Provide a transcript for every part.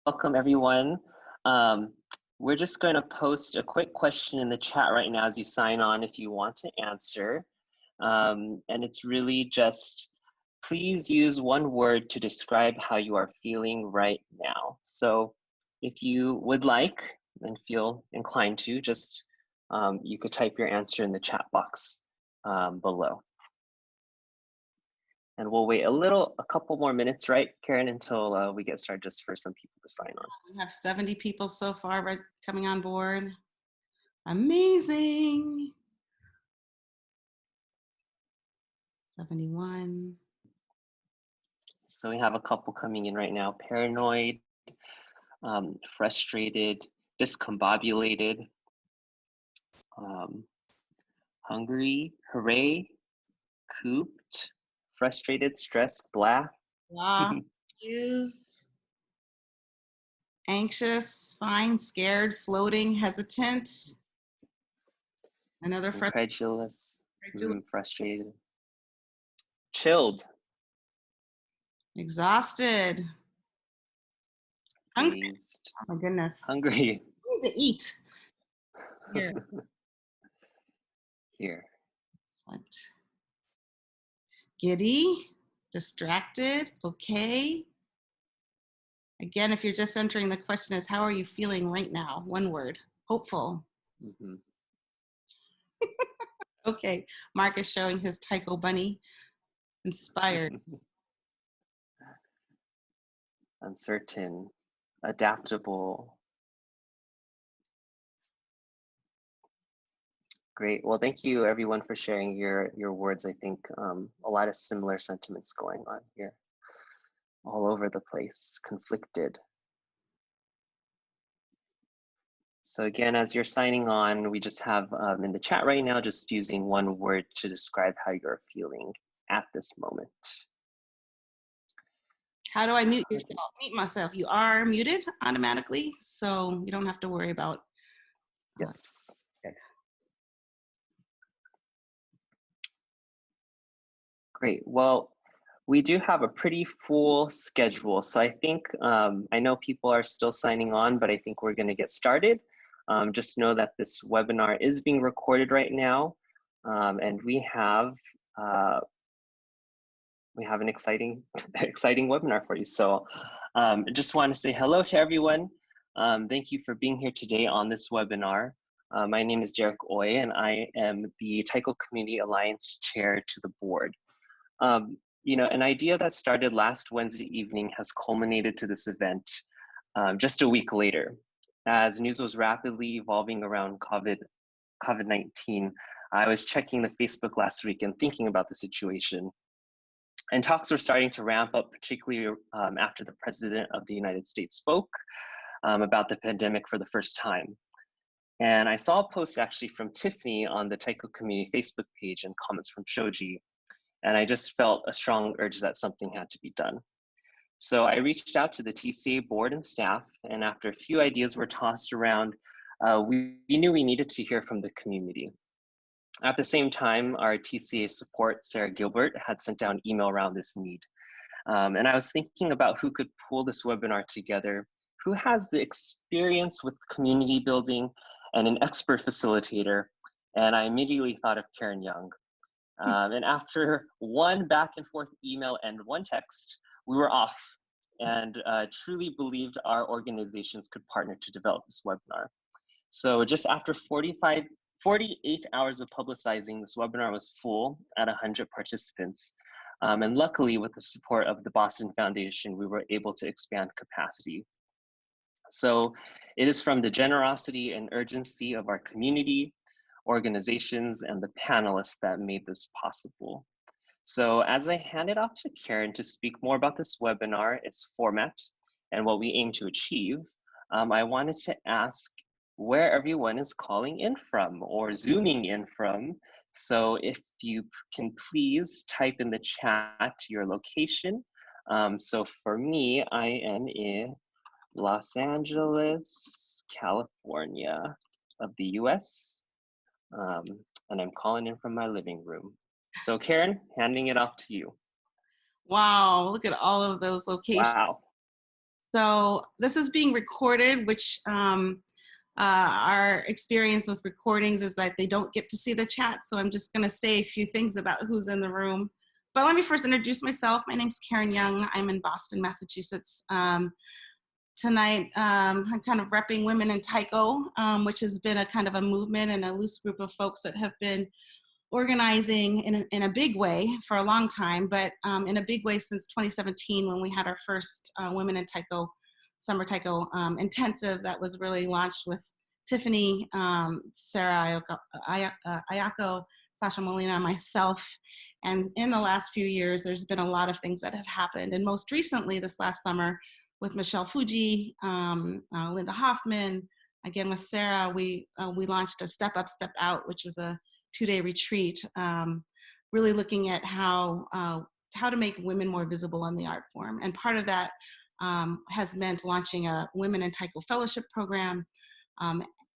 Welcome everyone. We're just going to post a quick question in the chat right now as you sign on if you want to answer. And it's really just, please use one word to describe how you are feeling right now. So if you would like and feel inclined to, just you could type your answer in the chat box below. And we'll wait a couple more minutes, right, Karen, until we get started, just for some people to sign on. We have 70 people so far coming on board. Amazing. 71. So we have a couple coming in right now. Paranoid, frustrated, discombobulated, hungry, hooray, cooped, frustrated, stressed, blah. Blah. Confused. Anxious, fine, scared, floating, hesitant. Another incredulous, frustrated. Chilled. Exhausted. Hungry. Dazed. Oh my goodness. Hungry. I need to eat. Here. Here. Excellent. Giddy, distracted, okay. Again, if you're just entering, the question is, how are you feeling right now? One word. Hopeful. Mm-hmm. Okay, Mark is showing his Taiko bunny. Inspired. Uncertain, adaptable. Great. Well, thank you everyone for sharing your words. I think a lot of similar sentiments going on here. All over the place, conflicted. So again, as you're signing on, we just have in the chat right now, just using one word to describe how you're feeling at this moment. How do I mute yourself? Mute myself. You are muted automatically, so you don't have to worry about. Yes. Good. Great. Well, we do have a pretty full schedule. So I think, I know people are still signing on, but I think we're going to get started. Just know that this webinar is being recorded right now. And we have an exciting webinar for you. So I just want to say hello to everyone. Thank you for being here today on this webinar. My name is Derek Oy, and I am the Taiko Community Alliance Chair to the board. You know, an idea that started last Wednesday evening has culminated to this event just a week later. As news was rapidly evolving around COVID-19, I was checking the Facebook last week and thinking about the situation. And talks were starting to ramp up, particularly after the President of the United States spoke about the pandemic for the first time. And I saw a post actually from Tiffany on the Taiko Community Facebook page and comments from Shoji. And I just felt a strong urge that something had to be done. So I reached out to the TCA board and staff, and after a few ideas were tossed around, we knew we needed to hear from the community. At the same time, our TCA support, Sarah Gilbert, had sent out an email around this need. And I was thinking about who could pull this webinar together, who has the experience with community building and an expert facilitator, and I immediately thought of Karen Young. And after one back and forth email and one text, we were off and truly believed our organizations could partner to develop this webinar. So just after 48 hours of publicizing, this webinar was full at 100 participants. And luckily, with the support of the Boston Foundation, we were able to expand capacity. So it is from the generosity and urgency of our community, organizations, and the panelists that made this possible. So as I hand it off to Karen to speak more about this webinar, its format, and what we aim to achieve, I wanted to ask where everyone is calling in from or zooming in from. So if you can please type in the chat your location. So for me, I am in Los Angeles, California of the US. And I'm calling in from my living room. So Karen, handing it off to you. Wow, look at all of those locations. Wow. So this is being recorded, which our experience with recordings is that they don't get to see the chat. So I'm just gonna say a few things about who's in the room. But let me first introduce myself. My name's Karen Young. I'm in Boston, Massachusetts. Tonight, I'm kind of repping Women in Taiko, which has been a kind of a movement and a loose group of folks that have been organizing in a big way for a long time, but in a big way since 2017 when we had our first Women in Taiko, Summer Taiko intensive that was really launched with Tiffany, Sarah Ayako, Sasha Molina, and myself. And in the last few years, there's been a lot of things that have happened. And most recently, this last summer, with Michelle Fujii, Linda Hoffman, again with Sarah, we launched a Step Up, Step Out, which was a 2-day retreat, really looking at how to make women more visible in the art form. And part of that has meant launching a Women in Taiko Fellowship program.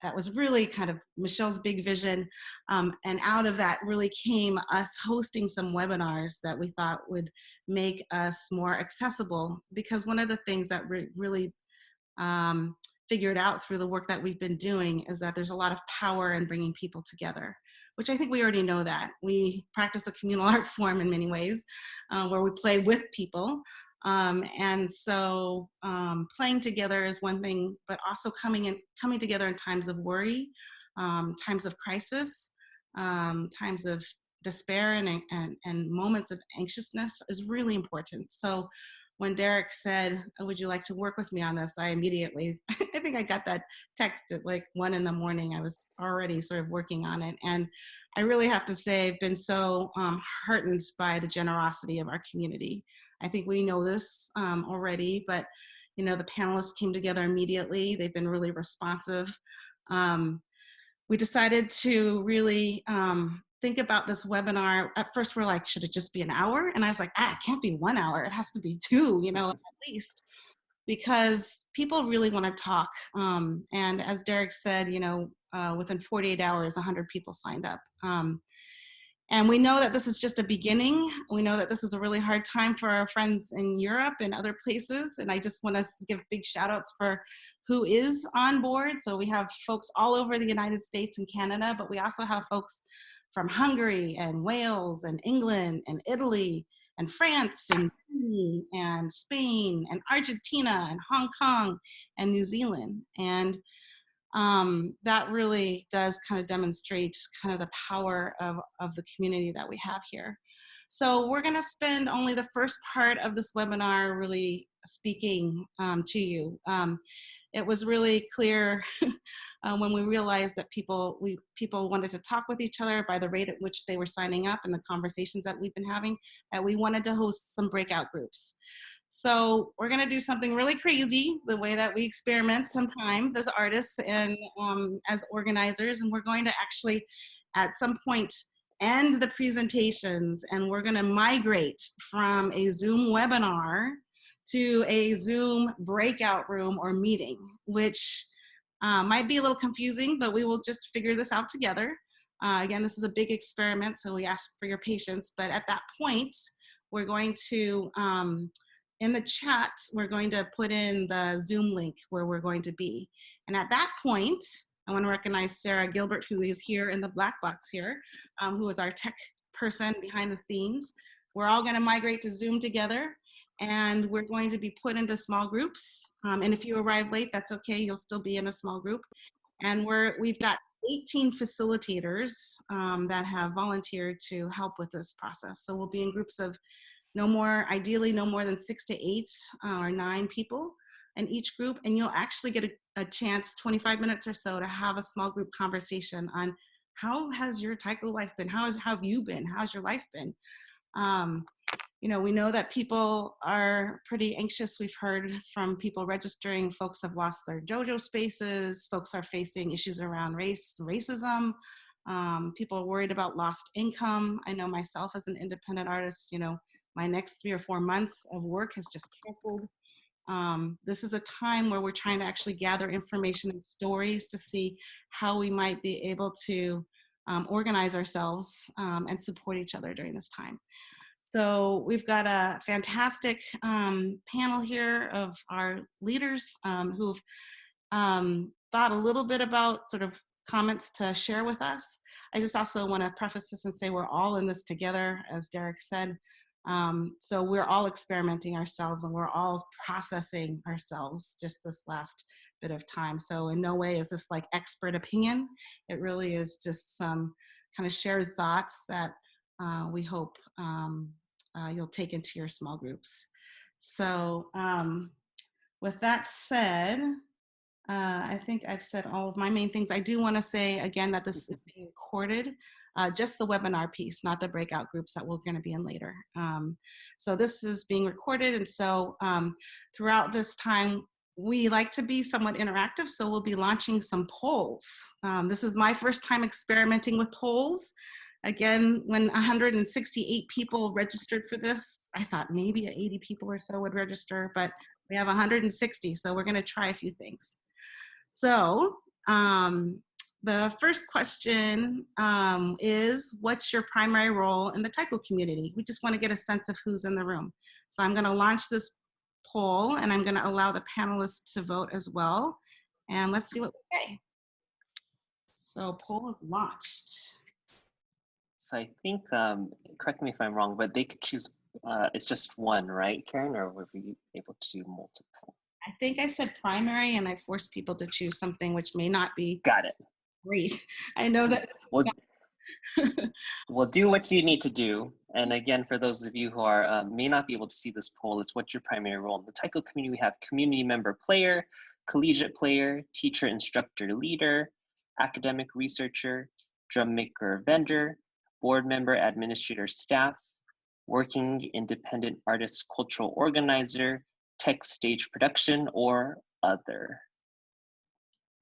That was really kind of Michelle's big vision. And out of that really came us hosting some webinars that we thought would make us more accessible, because one of the things that really figured out through the work that we've been doing is that there's a lot of power in bringing people together, which I think we already know that. We practice a communal art form in many ways, where we play with people. And so playing together is one thing, but also coming together in times of worry, times of crisis, times of despair and moments of anxiousness is really important. So when Derek said, oh, would you like to work with me on this? I immediately, I think I got that text at like 1 in the morning. I was already sort of working on it. And I really have to say, I've been so heartened by the generosity of our community. I think we know this already, but you know, the panelists came together immediately. They've been really responsive. We decided to really think about this webinar. At first we're like, should it just be an hour? And I was like, it can't be 1 hour. It has to be 2, you know, at least, because people really want to talk. And as Derek said, you know, within 48 hours, 100 people signed up. And we know that this is just a beginning. We know that this is a really hard time for our friends in Europe and other places. And I just want to give big shout outs for who is on board. So we have folks all over the United States and Canada, but we also have folks from Hungary and Wales and England and Italy and France and Germany and Spain and Argentina and Hong Kong and New Zealand. And that really does kind of demonstrate kind of the power of the community that we have here. So we're gonna spend only the first part of this webinar really speaking to you. It was really clear when we realized that people wanted to talk with each other by the rate at which they were signing up and the conversations that we've been having, that we wanted to host some breakout groups. So we're gonna do something really crazy, the way that we experiment sometimes as artists and as organizers, and we're going to actually at some point end the presentations, and we're gonna migrate from a Zoom webinar to a Zoom breakout room or meeting, which might be a little confusing, but we will just figure this out together. Again, this is a big experiment, so we ask for your patience, but at that point, we're going to, in the chat, we're going to put in the Zoom link where we're going to be. And at that point, I want to recognize Sarah Gilbert, who is here in the black box here, who is our tech person behind the scenes. We're all going to migrate to Zoom together, and we're going to be put into small groups. And if you arrive late, that's okay. You'll still be in a small group. And we've got 18 facilitators that have volunteered to help with this process. So we'll be in groups of ideally no more than 6 to 8 or 9 people in each group, and you'll actually get a chance, 25 minutes or so, to have a small group conversation on how has your Taiko life been? How have you been? How's your life been? You know, we know that people are pretty anxious. We've heard from people registering, folks have lost their JoJo spaces, folks are facing issues around racism. People are worried about lost income. I know myself as an independent artist, you know, my next 3 or 4 months of work has just canceled. This is a time where we're trying to actually gather information and stories to see how we might be able to organize ourselves and support each other during this time. So we've got a fantastic panel here of our leaders who've thought a little bit about sort of comments to share with us. I just also want to preface this and say we're all in this together, as Derek said. So we're all experimenting ourselves and we're all processing ourselves just this last bit of time. So in no way is this like expert opinion. It really is just some kind of shared thoughts that we hope you'll take into your small groups. So with that said, I think I've said all of my main things. I do want to say again that this is being recorded, just the webinar piece, not the breakout groups that we're going to be in later. So this is being recorded, and so throughout this time, we like to be somewhat interactive, so we'll be launching some polls. This is my first time experimenting with polls. Again, when 168 people registered for this, I thought maybe 80 people or so would register, but we have 160, so we're going to try a few things. So the first question is, what's your primary role in the Taiko community? We just want to get a sense of who's in the room. So I'm going to launch this poll, and I'm going to allow the panelists to vote as well. And let's see what we say. So poll is launched. So I think, correct me if I'm wrong, but they could choose, it's just one, right, Karen, or were we able to do multiple? I think I said primary, and I forced people to choose something which may not be Got it. Great. I know that it's Well, do what you need to do. And again, for those of you who are may not be able to see this poll, it's what's your primary role. In the Taiko community, we have community member player, collegiate player, teacher, instructor, leader, academic researcher, drum maker, vendor, board member, administrator, staff, working independent artist, cultural organizer, tech stage production, or other.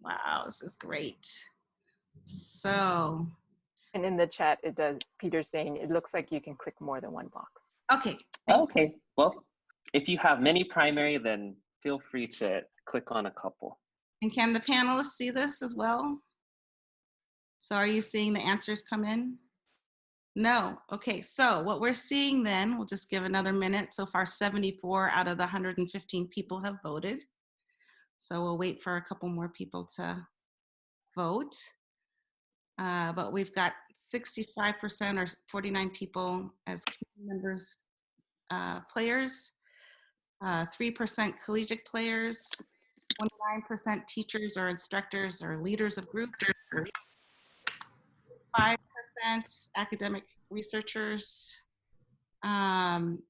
Wow, this is great. So. And in the chat, it does, Peter's saying, it looks like you can click more than one box. Okay. Okay, well, if you have many primary, then feel free to click on a couple. And can the panelists see this as well? So are you seeing the answers come in? No. Okay, so what we're seeing then, we'll just give another minute. So far, 74 out of the 115 people have voted. So we'll wait for a couple more people to vote. But we've got 65% or 49 people as community members, players, 3% collegiate players, 29% teachers or instructors or leaders of groups, 5% academic researchers, 1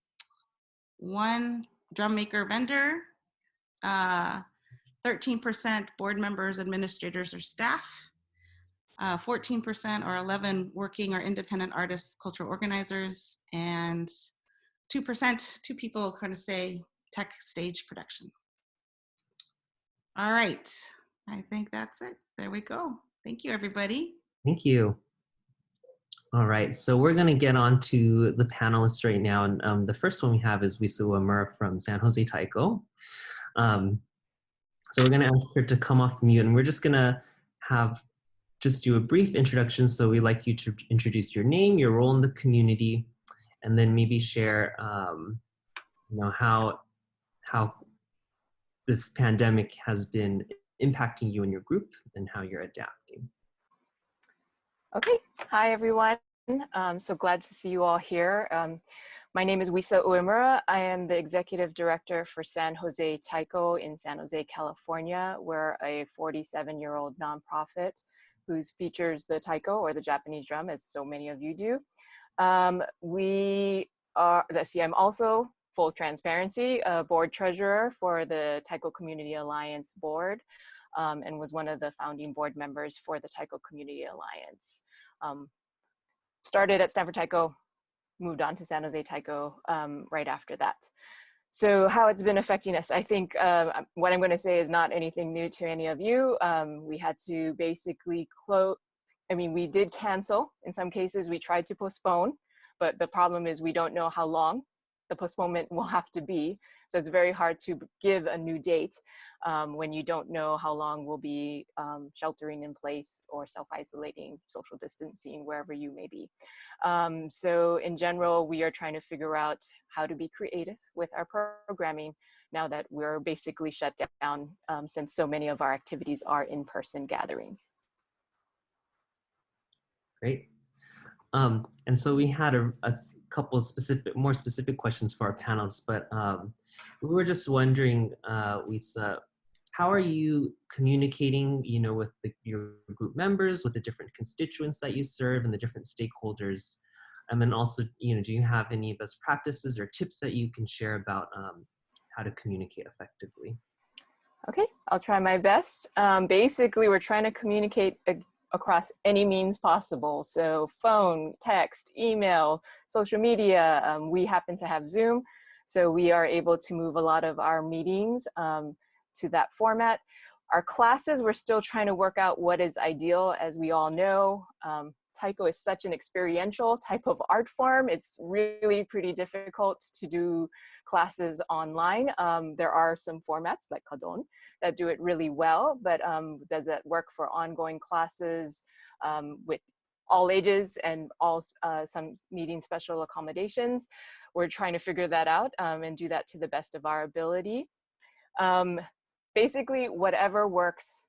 drum maker vendor, 13% board members, administrators, or staff, 14% or 11 working or independent artists, cultural organizers, and 2%, 2 people kind of say tech stage production. All right, I think that's it. There we go. Thank you, everybody. Thank you. All right, so we're gonna get on to the panelists right now. And the first one we have is Wisa Uemura from San Jose Taiko. So we're gonna ask her to come off mute, and we're just gonna do a brief introduction. So we'd like you to introduce your name, your role in the community, and then maybe share how this pandemic has been impacting you and your group and how you're adapting. Okay, hi everyone. So glad to see you all here. My name is Wisa Uemura. I am the executive director for San Jose Taiko in San Jose, California. We're a 47-year-old nonprofit who features the taiko, or the Japanese drum, as so many of you do. I'm also, full transparency, a board treasurer for the Taiko Community Alliance board, and was one of the founding board members for the Taiko Community Alliance. Started at Stanford Taiko, moved on to San Jose Taiko right after that. So how it's been affecting us, I think what I'm going to say is not anything new to any of you. We had to basically we did cancel. In some cases, we tried to postpone, but the problem is we don't know how long the postponement will have to be. So it's very hard to give a new date when you don't know how long we'll be sheltering in place or self-isolating, social distancing, wherever you may be. So in general, we are trying to figure out how to be creative with our programming now that we're basically shut down since so many of our activities are in-person gatherings. Great. And so we had a couple more specific questions for our panelists, but we were just wondering, Wisa, how are you communicating, with your group members, with the different constituents that you serve and the different stakeholders? And then also, do you have any best practices or tips that you can share about how to communicate effectively? Okay, I'll try my best. Basically, we're trying to communicate across any means possible. So phone, text, email, social media. We happen to have Zoom, so we are able to move a lot of our meetings to that format. Our classes, we're still trying to work out what is ideal. As we all know, Taiko is such an experiential type of art form. It's really pretty difficult to do classes online. There are some formats like Kadon that do it really well, but does it work for ongoing classes with all ages and all some needing special accommodations? We're trying to figure that out and do that to the best of our ability. Basically, whatever works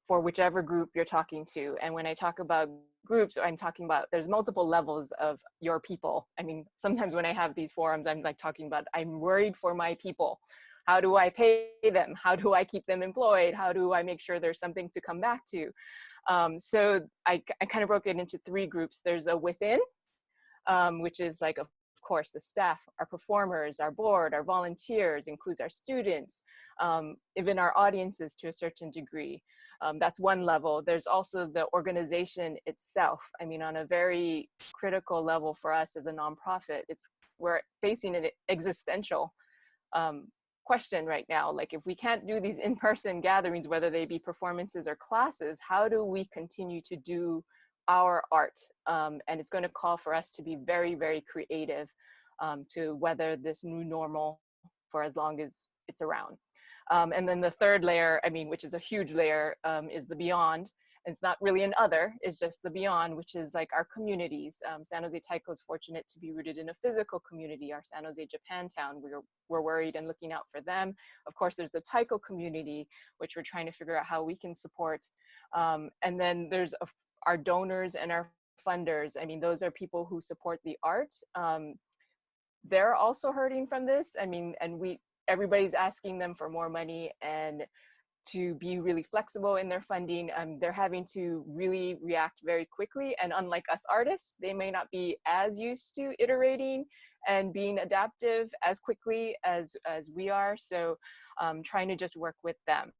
for whichever group you're talking to. And when I talk about groups, I'm talking about there's multiple levels of your people. I mean, sometimes when I have these forums, I'm like talking about, I'm worried for my people. How do I pay them? How do I keep them employed? How do I make sure there's something to come back to? So I kind of broke it into 3 groups. There's a within, which is like, of course, the staff, our performers, our board, our volunteers, includes our students, even our audiences to a certain degree. That's one level. There's also the organization itself. I mean, on a very critical level for us as a nonprofit, we're facing an existential question right now. Like, if we can't do these in-person gatherings, whether they be performances or classes, how do we continue to do our art? And it's going to call for us to be very, very creative to weather this new normal for as long as it's around. And then the third layer, I mean, which is a huge layer, is the beyond. And it's not really an other, it's just the beyond, which is like our communities. San Jose Taiko is fortunate to be rooted in a physical community, our San Jose Japantown. We're worried and looking out for them. Of course, there's the Taiko community, which we're trying to figure out how we can support. And then there's our donors and our funders. I mean, those are people who support the art. They're also hurting from this. I mean, and everybody's asking them for more money and to be really flexible in their funding. They're having to really react very quickly. And unlike us artists, they may not be as used to iterating and being adaptive as quickly as we are. So trying to just work with them.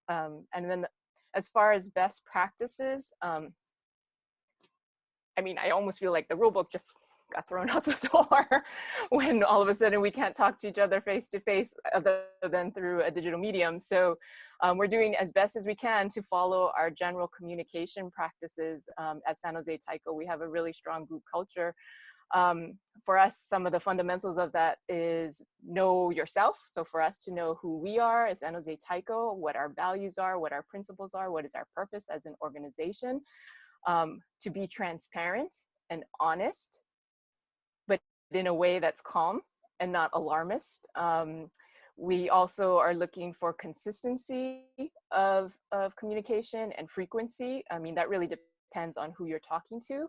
And then as far as best practices, I mean, I almost feel like the rule book just got thrown out the door when all of a sudden we can't talk to each other face to face other than through a digital medium. So we're doing as best as we can to follow our general communication practices at San Jose Taiko. We have a really strong group culture. For us, some of the fundamentals of that is know yourself. So for us to know who we are as San Jose Taiko, what our values are, what our principles are, what is our purpose as an organization, to be transparent and honest, but in a way that's calm and not alarmist. We also are looking for consistency of communication and frequency. I mean, that really depends on who you're talking to,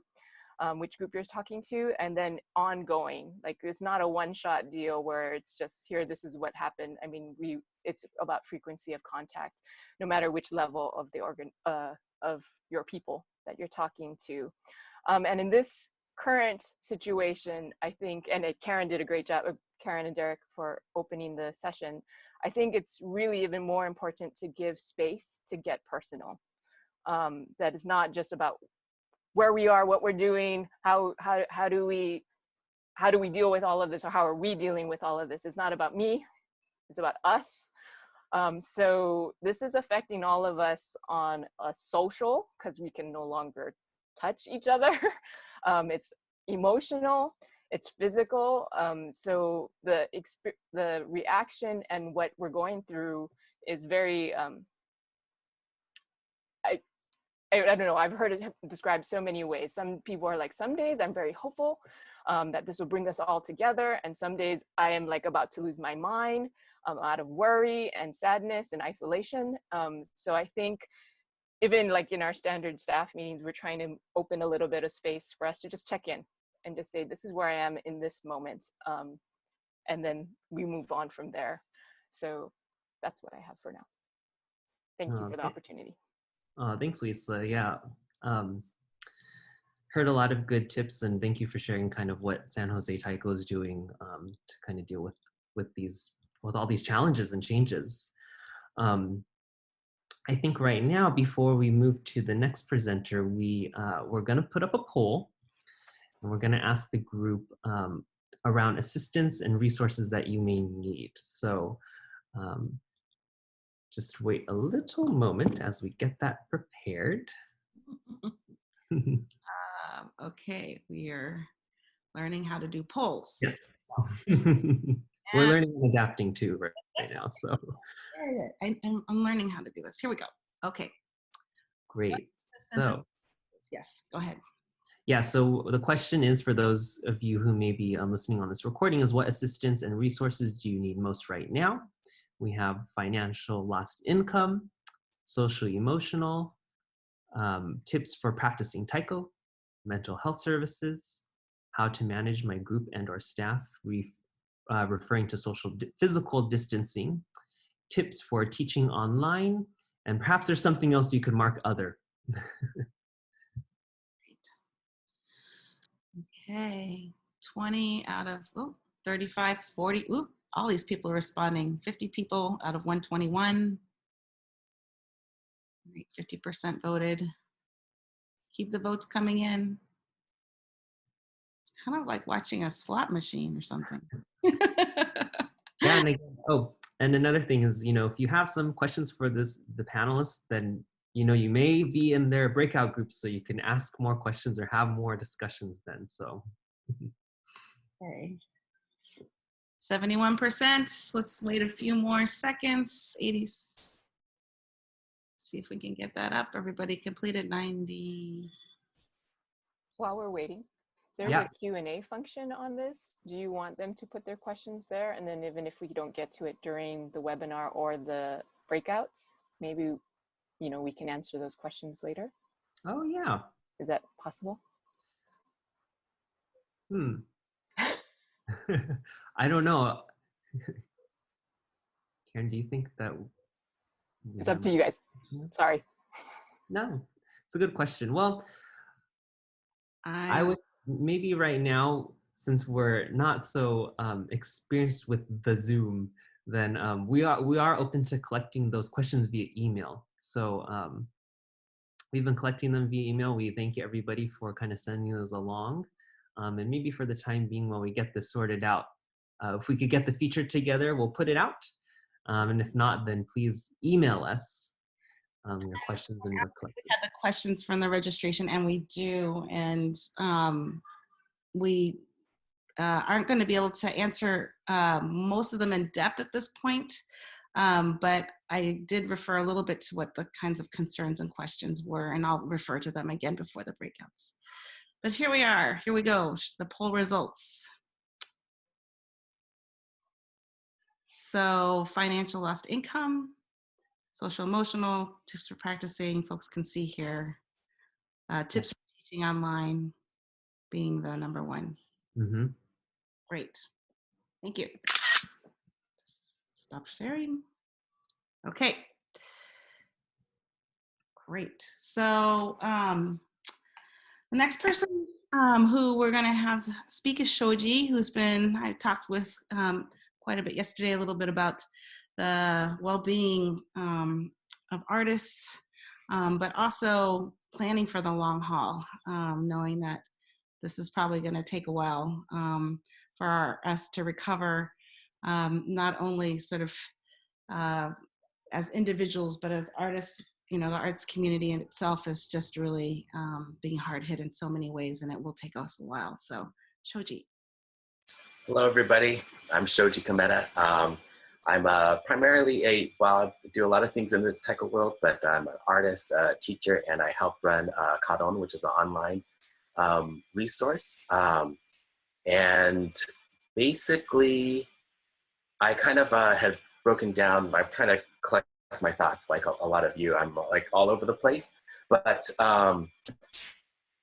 which group you're talking to, and then ongoing. Like, it's not a one-shot deal where it's just here, this is what happened. I mean, it's about frequency of contact, no matter which level of the of your people that you're talking to. And in this current situation, I think, and Karen did a great job, Karen and Derek, for opening the session. I think it's really even more important to give space to get personal. That is not just about where we are, what we're doing, how do we deal with all of this, or how are we dealing with all of this. It's not about me, it's about us. So this is affecting all of us on a social, because we can no longer touch each other. It's emotional, it's physical. So the reaction and what we're going through is very, I don't know, I've heard it described so many ways. Some people are like, some days I'm very hopeful that this will bring us all together. And some days I am like about to lose my mind out of worry and sadness and isolation. So I think even like in our standard staff meetings, we're trying to open a little bit of space for us to just check in and just say, this is where I am in this moment. And then we move on from there. So that's what I have for now. Thank you for the opportunity. Thanks, Lisa. Yeah. Heard a lot of good tips, and thank you for sharing kind of what San Jose Taiko is doing to kind of deal with all these challenges and changes. I think right now, before we move to the next presenter, we're going to put up a poll, and we're going to ask the group around assistance and resources that you may need. So just wait a little moment as we get that prepared. Okay, we are learning how to do polls. Yes. We're learning and adapting too right now. So I'm learning how to do this. Here we go. Okay. Great. So yes, go ahead. Yeah, so the question is, for those of you who may be listening on this recording, is what assistance and resources do you need most right now? We have financial lost income, social emotional, tips for practicing Taiko, mental health services, how to manage my group and or staff, referring to physical distancing, tips for teaching online, and perhaps there's something else you could mark other. Okay, 20 out of 35, 40. All these people are responding. 50 people out of 121. 50% voted. Keep the votes coming in. It's kind of like watching a slot machine or something. Yeah, and again, and another thing is, if you have some questions for the panelists, then you may be in their breakout groups, so you can ask more questions or have more discussions then. So. Okay. 71%. Let's wait a few more seconds. 80. See if we can get that up. Everybody completed 90. While we're waiting, there's a Q&A function on this. Do you want them to put their questions there? And then even if we don't get to it during the webinar or the breakouts, maybe, we can answer those questions later. Oh, yeah. Is that possible? I don't know. Karen, do you think that? It's up to you guys. Sorry. No, it's a good question. Well, I would maybe right now, since we're not so experienced with the Zoom, then we are open to collecting those questions via email. So we've been collecting them via email. We thank everybody for kind of sending those along. And maybe for the time being, while we get this sorted out, if we could get the feature together, we'll put it out. And if not, then please email us your questions and we're collecting. We had the questions from the registration, and we do, and we aren't going to be able to answer most of them in depth at this point, but I did refer a little bit to what the kinds of concerns and questions were, and I'll refer to them again before the breakouts. But here we are. Here we go. The poll results. So financial lost income, social emotional, tips for practicing, folks can see here. Tips for teaching online being the number one. Mm-hmm. Great. Thank you. Stop sharing. Okay. Great. So the next person who we're going to have speak is Shoji, I talked with quite a bit yesterday, a little bit about the well-being of artists, but also planning for the long haul, knowing that this is probably going to take a while for us to recover, not only sort of as individuals, but as artists. The arts community in itself is just really being hard hit in so many ways, and it will take us a while. So, Shoji. Hello, everybody. I'm Shoji Kameda. I'm primarily I do a lot of things in the Taiko world, but I'm an artist, teacher, and I help run Karon, which is an online resource. And basically, I kind of have broken down, I'm trying to collect my thoughts like a lot of you. I'm like all over the place, but I'm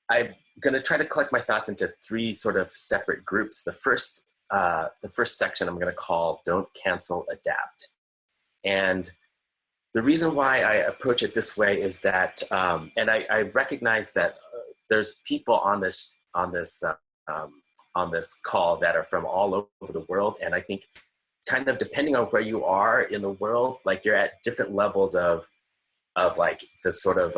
going to try to collect my thoughts into three sort of separate groups. The first section I'm going to call Don't Cancel, Adapt. And the reason why I approach it this way is that, and I recognize that there's people on this call that are from all over the world. And I think kind of depending on where you are in the world, like you're at different levels of like the sort of,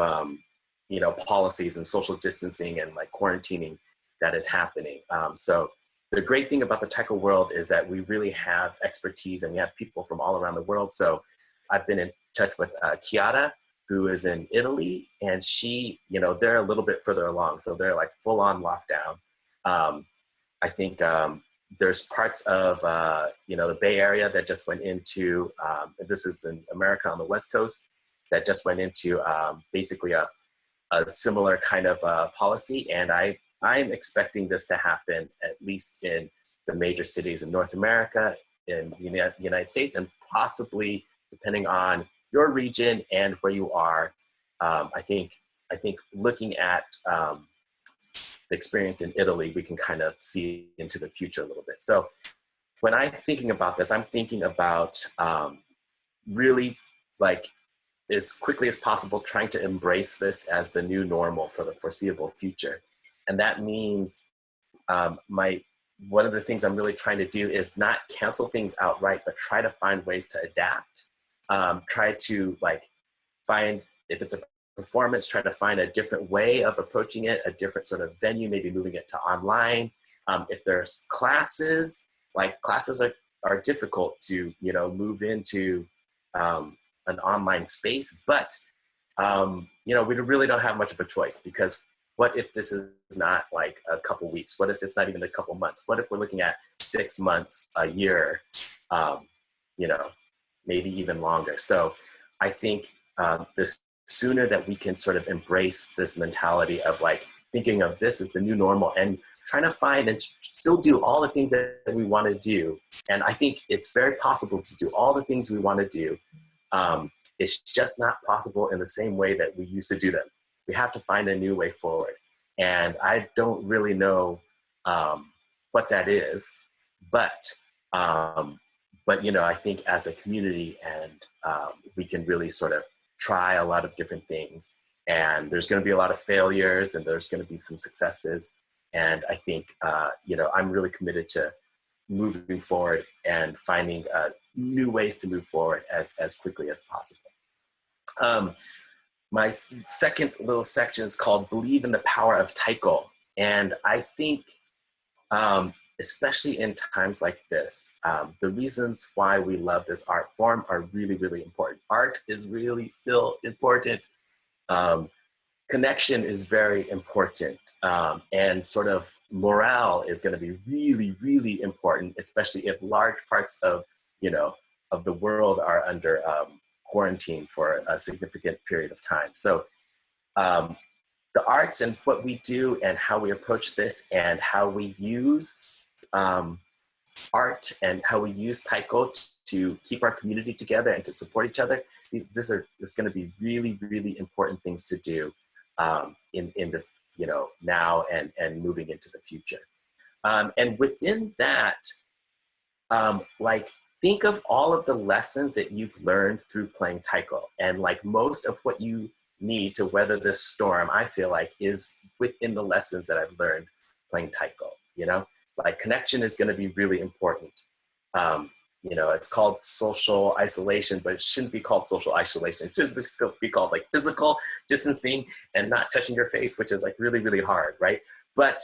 policies and social distancing and like quarantining that is happening. So the great thing about the Taiko world is that we really have expertise and we have people from all around the world. So I've been in touch with Chiara, who is in Italy, and she, they're a little bit further along. So they're like full on lockdown. I think there's parts of, the Bay Area that just went into, this is in America on the West Coast, that just went into basically a similar kind of policy. And I'm expecting this to happen at least in the major cities in North America, in the United States, and possibly depending on your region and where you are. I think looking at the experience in Italy, we can kind of see into the future a little bit. So when I'm thinking about this, I'm thinking about really like as quickly as possible trying to embrace this as the new normal for the foreseeable future. And that means one of the things I'm really trying to do is not cancel things outright, but try to find ways to adapt. Try to like find, if it's a performance, try to find a different way of approaching it, a different sort of venue, maybe moving it to online. If there's classes, like classes are difficult to, move into an online space, but we really don't have much of a choice, because what if this is not like a couple weeks? What if it's not even a couple months? What if we're looking at 6 months, a year, maybe even longer? So I think the sooner that we can sort of embrace this mentality of like thinking of this as the new normal and trying to find and still do all the things that we want to do. And I think it's very possible to do all the things we want to do. It's just not possible in the same way that we used to do them. We have to find a new way forward. And I don't really know what that is, but I think as a community and we can really sort of try a lot of different things, and there's going to be a lot of failures and there's going to be some successes. And I think, I'm really committed to moving forward and finding new ways to move forward as quickly as possible. My second little section is called Believe in the Power of Taiko. And I think, especially in times like this, the reasons why we love this art form are really, really important. Art is really still important. Connection is very important. And sort of morale is going to be really, really important, especially if large parts of, of the world are under quarantine for a significant period of time. So the arts and what we do and how we approach this and how we use art and how we use Taiko to keep our community together and to support each other, this is going to be really, really important things to do in the now and moving into the future. And within that, think of all of the lessons that you've learned through playing Taiko, and like most of what you need to weather this storm, I feel like, is within the lessons that I've learned playing Taiko. Like connection is going to be really important. It's called social isolation, but it shouldn't be called social isolation. It should be called like physical distancing and not touching your face, which is like really, really hard, right? But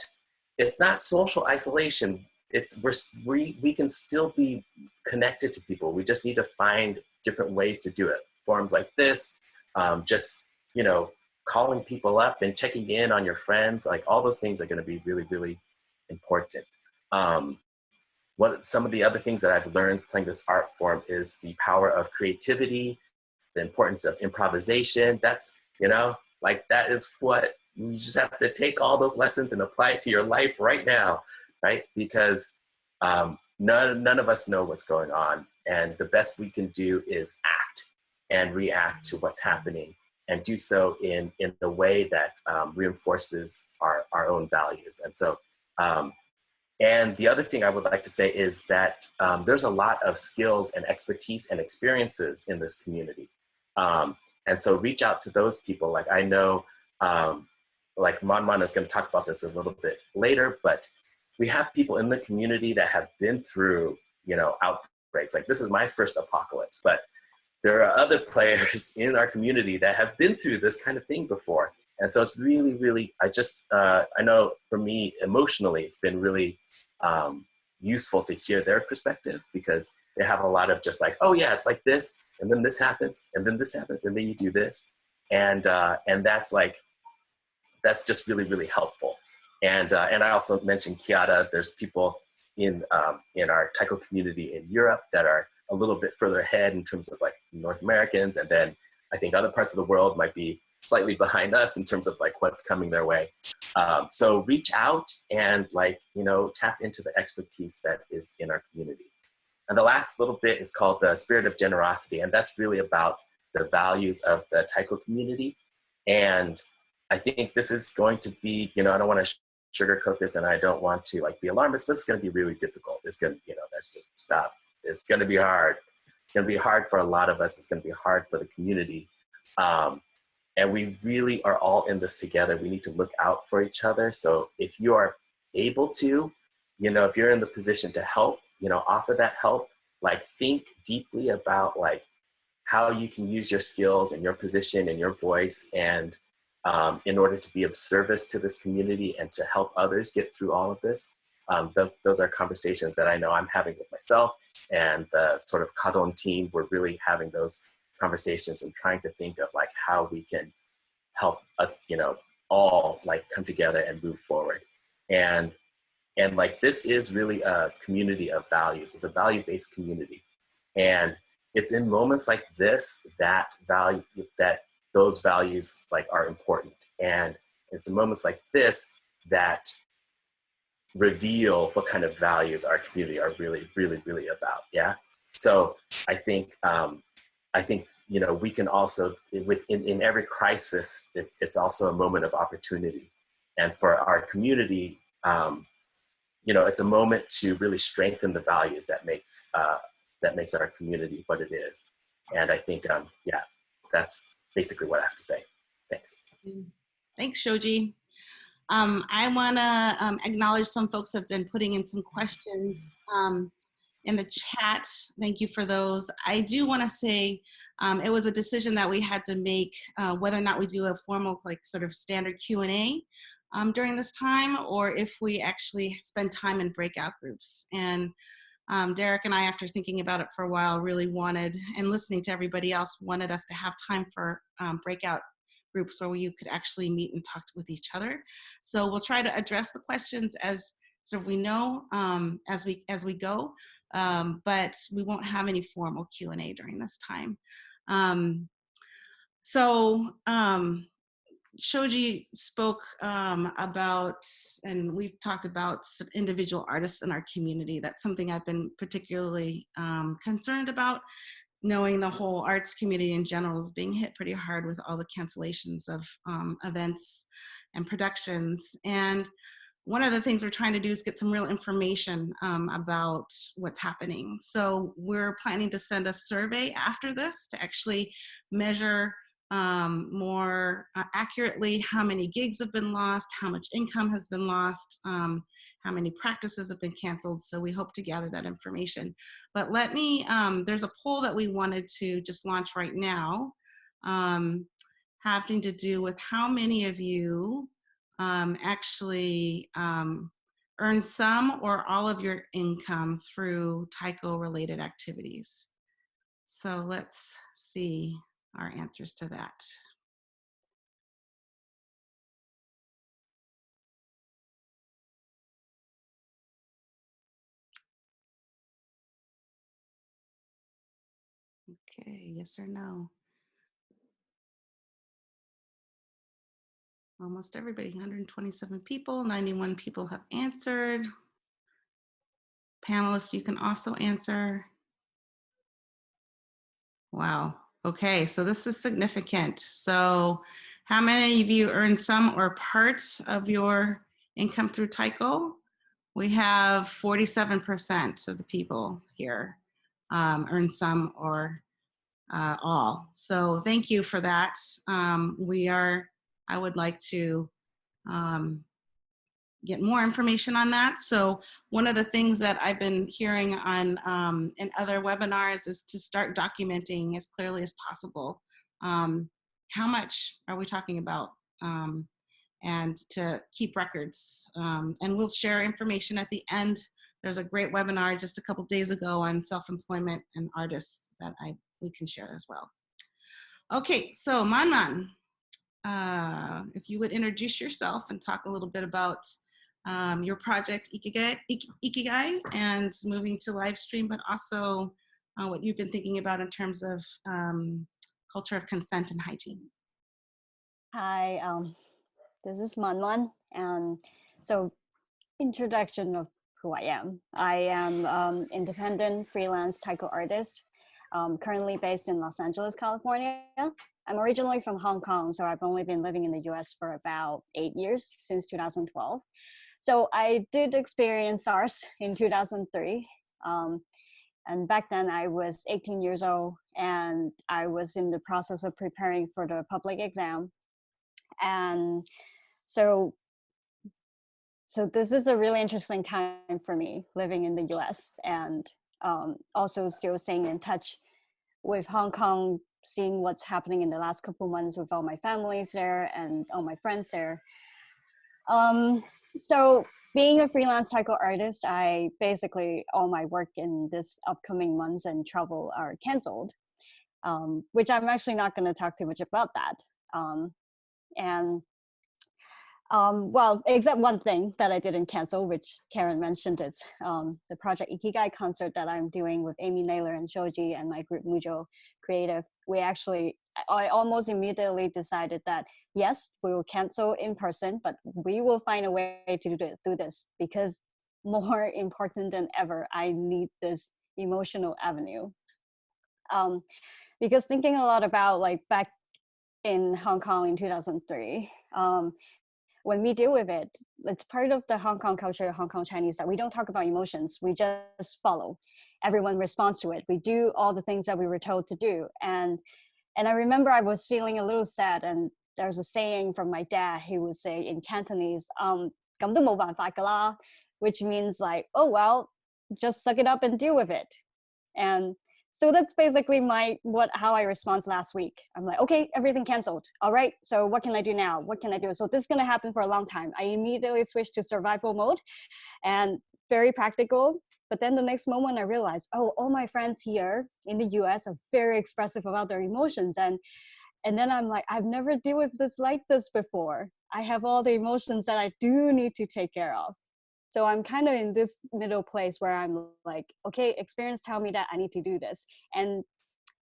it's not social isolation. We can still be connected to people. We just need to find different ways to do it. Forums like this, just, calling people up and checking in on your friends, like all those things are going to be really, really important. some of the other things that I've learned playing this art form is the power of creativity, the importance of improvisation. That's, you know, like that is what you just have to take all those lessons and apply it to your life right now, right? Because none of us know what's going on. And the best we can do is act and react to what's happening, and do so in a way that reinforces our own values. And so, and the other thing I would like to say is that there's a lot of skills and expertise and experiences in this community. And so reach out to those people. Like I know, like ManMan is going to talk about this a little bit later, but we have people in the community that have been through, you know, outbreaks. Like this is my first apocalypse, but there are other players in our community that have been through this kind of thing before. And so it's really, really, I know for me emotionally, it's been really useful to hear their perspective, because they have a lot of just like, oh yeah, it's like this, and then this happens, and then this happens, and then you do this. And that's like, that's just really, really helpful. And I also mentioned Kiata. There's people in our Taiko community in Europe that are a little bit further ahead in terms of like North Americans. And then I think other parts of the world might be slightly behind us in terms of like what's coming their way. So reach out and like, you know, tap into the expertise that is in our community. And the last little bit is called the spirit of generosity. And that's really about the values of the Taiko community. And I think this is going to be, you know, I don't want to sugarcoat this, and I don't want to like be alarmist, but it's going to be really difficult. It's going to, you know, that's just stop. It's going to be hard. It's going to be hard for a lot of us. It's going to be hard for the community. And we really are all in this together. We need to look out for each other. So if you are able to, you know, if you're in the position to help, you know, offer that help, like think deeply about like how you can use your skills and your position and your voice, and in order to be of service to this community and to help others get through all of this. Those are conversations that I know I'm having with myself, and the sort of Kadon team. We're really having those conversations and trying to think of like how we can help us, you know, all like come together and move forward. And like this is really a community of values. It's a value-based community. And it's in moments like this that those values like are important. And it's in moments like this that reveal what kind of values our community are really, really, really about. Yeah. So I think, you know, we can also, in every crisis, it's also a moment of opportunity. And for our community, you know, it's a moment to really strengthen the values that makes our community what it is. And I think, yeah, that's basically what I have to say. Thanks. Thanks, Shoji. I want to acknowledge some folks have been putting in some questions in the chat. Thank you for those. I do want to say it was a decision that we had to make whether or not we do a formal like sort of standard Q&A during this time, or if we actually spend time in breakout groups. And Derek and I, after thinking about it for a while, really wanted, and listening to everybody else, wanted us to have time for breakout groups where you could actually meet and talk with each other. So we'll try to address the questions as sort of we know as we go, but we won't have any formal Q&A during this time. Shoji spoke about, and we've talked about some individual artists in our community. That's something I've been particularly concerned about, knowing the whole arts community in general is being hit pretty hard with all the cancellations of events and productions. And one of the things we're trying to do is get some real information about what's happening. So we're planning to send a survey after this to actually measure more accurately how many gigs have been lost, how much income has been lost, how many practices have been canceled. So we hope to gather that information. But let me, there's a poll that we wanted to just launch right now, having to do with how many of you actually earn some or all of your income through Taiko related activities. So let's see our answers to that. Okay, yes or no? Almost everybody, 127 people, 91 people have answered. Panelists, you can also answer. Wow. Okay, so this is significant. So how many of you earn some or parts of your income through Taiko? We have 47% of the people here earn some or all. So thank you for that. I would like to get more information on that. So one of the things that I've been hearing on in other webinars is to start documenting as clearly as possible. How much are we talking about? And to keep records. And we'll share information at the end. There's a great webinar just a couple days ago on self-employment and artists that we can share as well. Okay, so ManMan, if you would introduce yourself and talk a little bit about your project Ikigai and moving to live stream, but also what you've been thinking about in terms of culture of consent and hygiene. Hi, this is ManMan, and so introduction of who I am. I am independent freelance taiko artist, currently based in Los Angeles, California. I'm originally from Hong Kong, so I've only been living in the US for about 8 years, since 2012. So I did experience SARS in 2003. And back then I was 18 years old and I was in the process of preparing for the public exam. And so this is a really interesting time for me living in the US and also still staying in touch with Hong Kong, seeing what's happening in the last couple months with all my families there and all my friends there. So being a freelance taiko artist, I basically, all my work in this upcoming months and travel are canceled, which I'm actually not going to talk too much about that. Well, except one thing that I didn't cancel, which Karen mentioned, is the project Ikigai concert that I'm doing with Amy Naylor and Shoji and my group Mujo Creative. I almost immediately decided that, yes, we will cancel in person, but we will find a way to do this because more important than ever, I need this emotional avenue. Because thinking a lot about like back in Hong Kong in 2003, when we deal with it, it's part of the Hong Kong culture, Hong Kong Chinese, that we don't talk about emotions. We just follow. Everyone responds to it. We do all the things that we were told to do. And I remember I was feeling a little sad. And there's a saying from my dad, he would say in Cantonese, 咁都冇辦法㗎啦, which means like, oh, well, just suck it up and deal with it. And so that's basically how I responded last week. I'm like, okay, everything canceled. All right, so what can I do now? What can I do? So this is gonna happen for a long time. I immediately switched to survival mode and very practical. But then the next moment I realized, oh, all my friends here in the US are very expressive about their emotions. And then I'm like, I've never dealt with this like this before. I have all the emotions that I do need to take care of. So I'm kind of in this middle place where I'm like, okay, experience tell me that I need to do this. And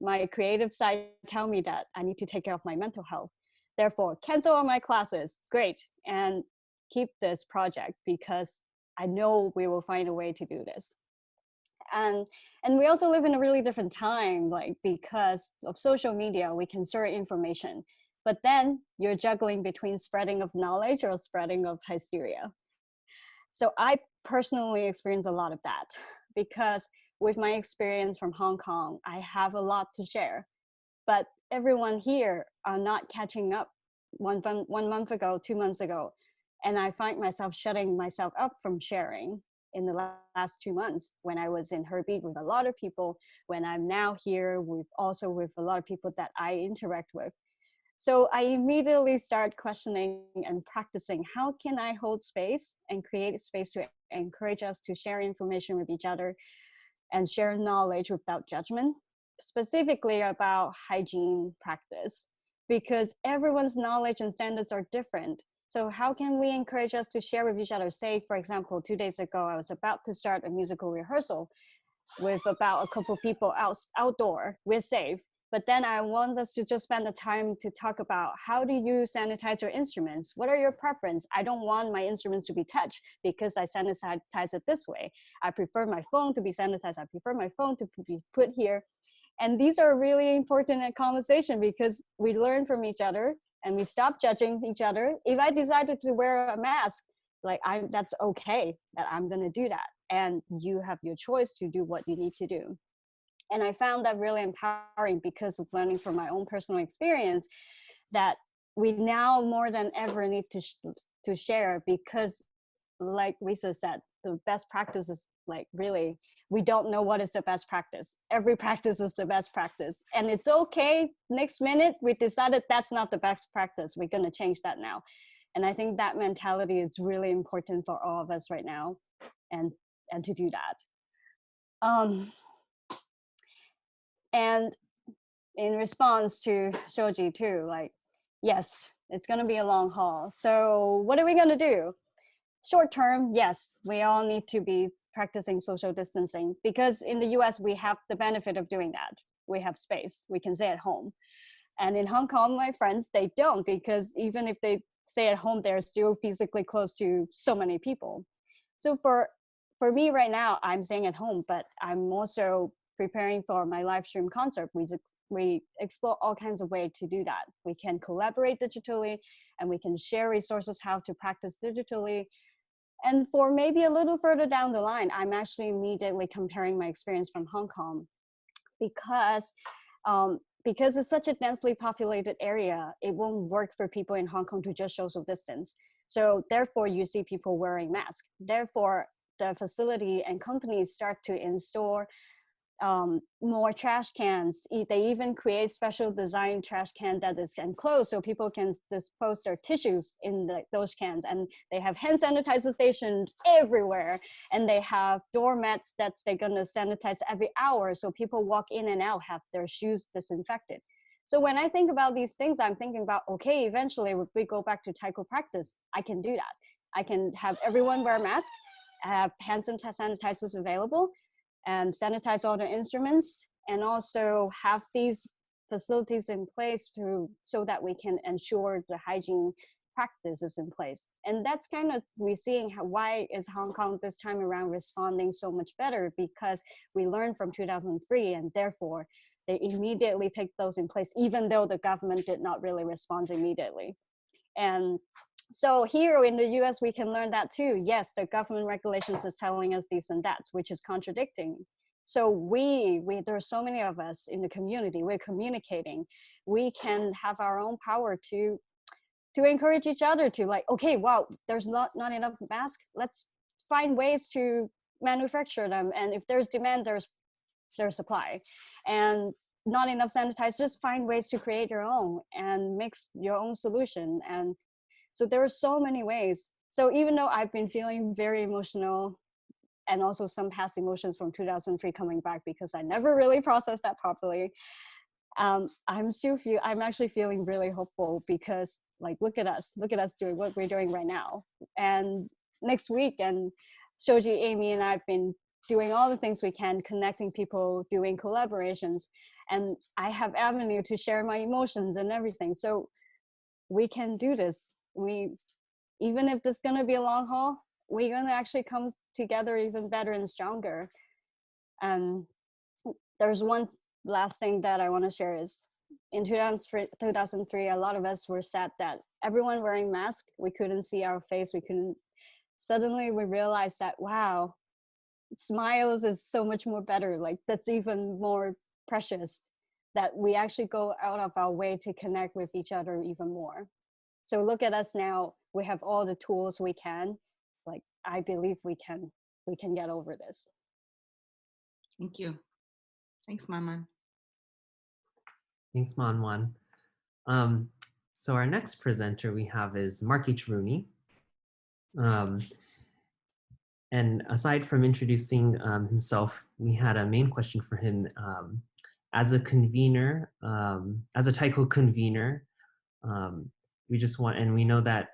my creative side tell me that I need to take care of my mental health. Therefore, cancel all my classes, great. And keep this project because I know we will find a way to do this. And we also live in a really different time, like because of social media, we can share information, but then you're juggling between spreading of knowledge or spreading of hysteria. So I personally experience a lot of that because with my experience from Hong Kong, I have a lot to share, but everyone here are not catching up 1 month ago, 2 months ago. And I find myself shutting myself up from sharing in the last 2 months when I was in Heartbeat with a lot of people, when I'm now here with a lot of people that I interact with. So I immediately start questioning and practicing, how can I hold space and create a space to encourage us to share information with each other and share knowledge without judgment, specifically about hygiene practice, because everyone's knowledge and standards are different. So how can we encourage us to share with each other? Say, for example, 2 days ago, I was about to start a musical rehearsal. with about a couple people outdoor. We're safe. But then I want us to just spend the time to talk about how do you sanitize your instruments? What are your preferences? I don't want my instruments to be touched because I sanitize it this way. I prefer my phone to be sanitized. I prefer my phone to be put here. And these are really important in conversation because we learn from each other and we stop judging each other. If I decided to wear a mask, like that's okay, that I'm gonna do that. And you have your choice to do what you need to do. And I found that really empowering because of learning from my own personal experience that we now more than ever need to share because like Wisa said, the best practice is like really, we don't know what is the best practice. Every practice is the best practice. And it's okay, next minute we decided that's not the best practice. We're gonna change that now. And I think that mentality is really important for all of us right now and to do that. And in response to Shoji too, like, yes, it's gonna be a long haul. So what are we gonna do? Short term, yes, we all need to be practicing social distancing because in the US, we have the benefit of doing that. We have space, we can stay at home. And in Hong Kong, my friends, they don't because even if they stay at home, they're still physically close to so many people. So for me right now, I'm staying at home, but I'm also preparing for my live stream concert. We explore all kinds of ways to do that. We can collaborate digitally and we can share resources how to practice digitally. And for maybe a little further down the line, I'm actually immediately comparing my experience from Hong Kong because it's such a densely populated area, it won't work for people in Hong Kong to just social distance. So therefore you see people wearing masks. Therefore the facility and companies start to install more trash cans. They even create special design trash can that is enclosed so people can dispose their tissues in those cans. And they have hand sanitizer stations everywhere. And they have doormats that they're gonna sanitize every hour so people walk in and out have their shoes disinfected. So when I think about these things, I'm thinking about, okay, eventually if we go back to Taiko practice, I can do that. I can have everyone wear a mask, have hand sanitizers available, and sanitize all the instruments, and also have these facilities in place so that we can ensure the hygiene practices in place. And that's kind of, we're seeing why is Hong Kong this time around responding so much better, because we learned from 2003 and therefore they immediately take those in place, even though the government did not really respond immediately. And so here in the US, we can learn that too. Yes, the government regulations is telling us this and that, which is contradicting. So there are so many of us in the community, we're communicating. We can have our own power to encourage each other to like, okay, wow, there's not enough masks. Let's find ways to manufacture them. And if there's demand, there's supply. And not enough sanitizers, find ways to create your own and mix your own solution. And so there are so many ways. So even though I've been feeling very emotional and also some past emotions from 2003 coming back because I never really processed that properly, I'm actually feeling really hopeful because like, look at us doing what we're doing right now. And next week, and Shoji, Amy, and I've been doing all the things we can, connecting people, doing collaborations, and I have avenue to share my emotions and everything. So we can do this. Even if this is gonna be a long haul, we're gonna actually come together even better and stronger. And there's one last thing that I want to share is in 2003, a lot of us were sad that everyone wearing masks, we couldn't see our face, suddenly we realized that, wow, smiles is so much more better. Like that's even more precious, that we actually go out of our way to connect with each other even more. So look at us now, we have all the tools we can, like, I believe we can get over this. Thank you. Thanks, ManMan. Thanks, ManMan. So our next presenter we have is Mark H. Rooney. And aside from introducing himself, we had a main question for him. As a convener, as a Taiko convener, we just want, and we know that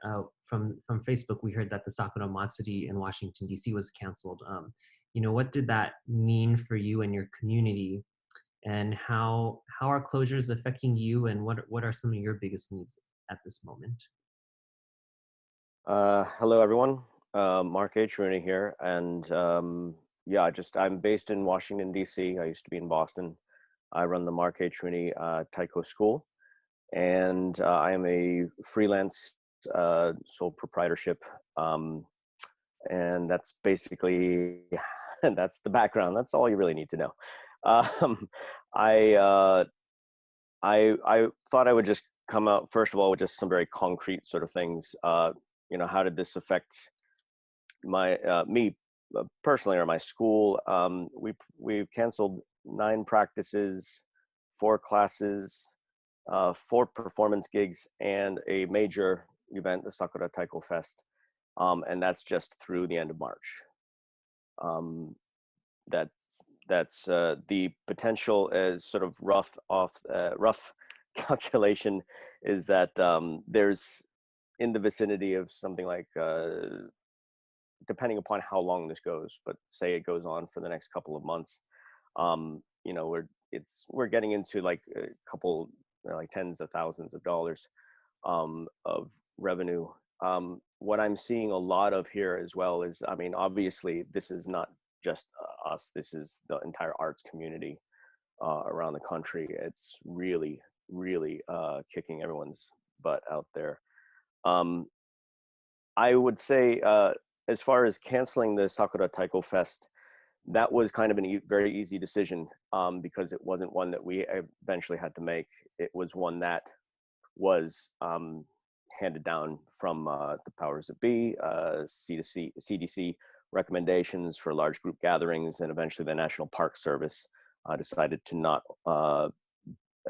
from Facebook, we heard that the Sakura Matsuri in Washington, D.C. was canceled. you know, what did that mean for you and your community? And how are closures affecting you, and what are some of your biggest needs at this moment? Hello, everyone. Mark H. Rooney here, and yeah, I'm based in Washington, D.C. I used to be in Boston. I run the Mark H. Rooney Taiko School, and I am a freelance sole proprietorship, and that's basically that's the background. That's all you really need to know. Um, I thought I would just come out first of all with just some very concrete sort of things. You know, how did this affect my me personally or my school? We've canceled 9 practices, 4 classes, 4 performance gigs, and a major event, the Sakura Taiko Fest, and that's just through the end of March. That's the potential as sort of rough calculation is that there's in the vicinity of something like depending upon how long this goes, but say it goes on for the next couple of months, you know, we're getting into like a couple, like tens of thousands of dollars of revenue. What I'm seeing a lot of here as well is, I mean, obviously this is not just us, this is the entire arts community around the country. It's really, really kicking everyone's butt out there. I would say, as far as canceling the Sakura Taiko Fest, that was kind of a very easy decision because it wasn't one that we eventually had to make. It was one that was handed down from the powers that be, CDC recommendations for large group gatherings, and eventually the National Park Service decided to not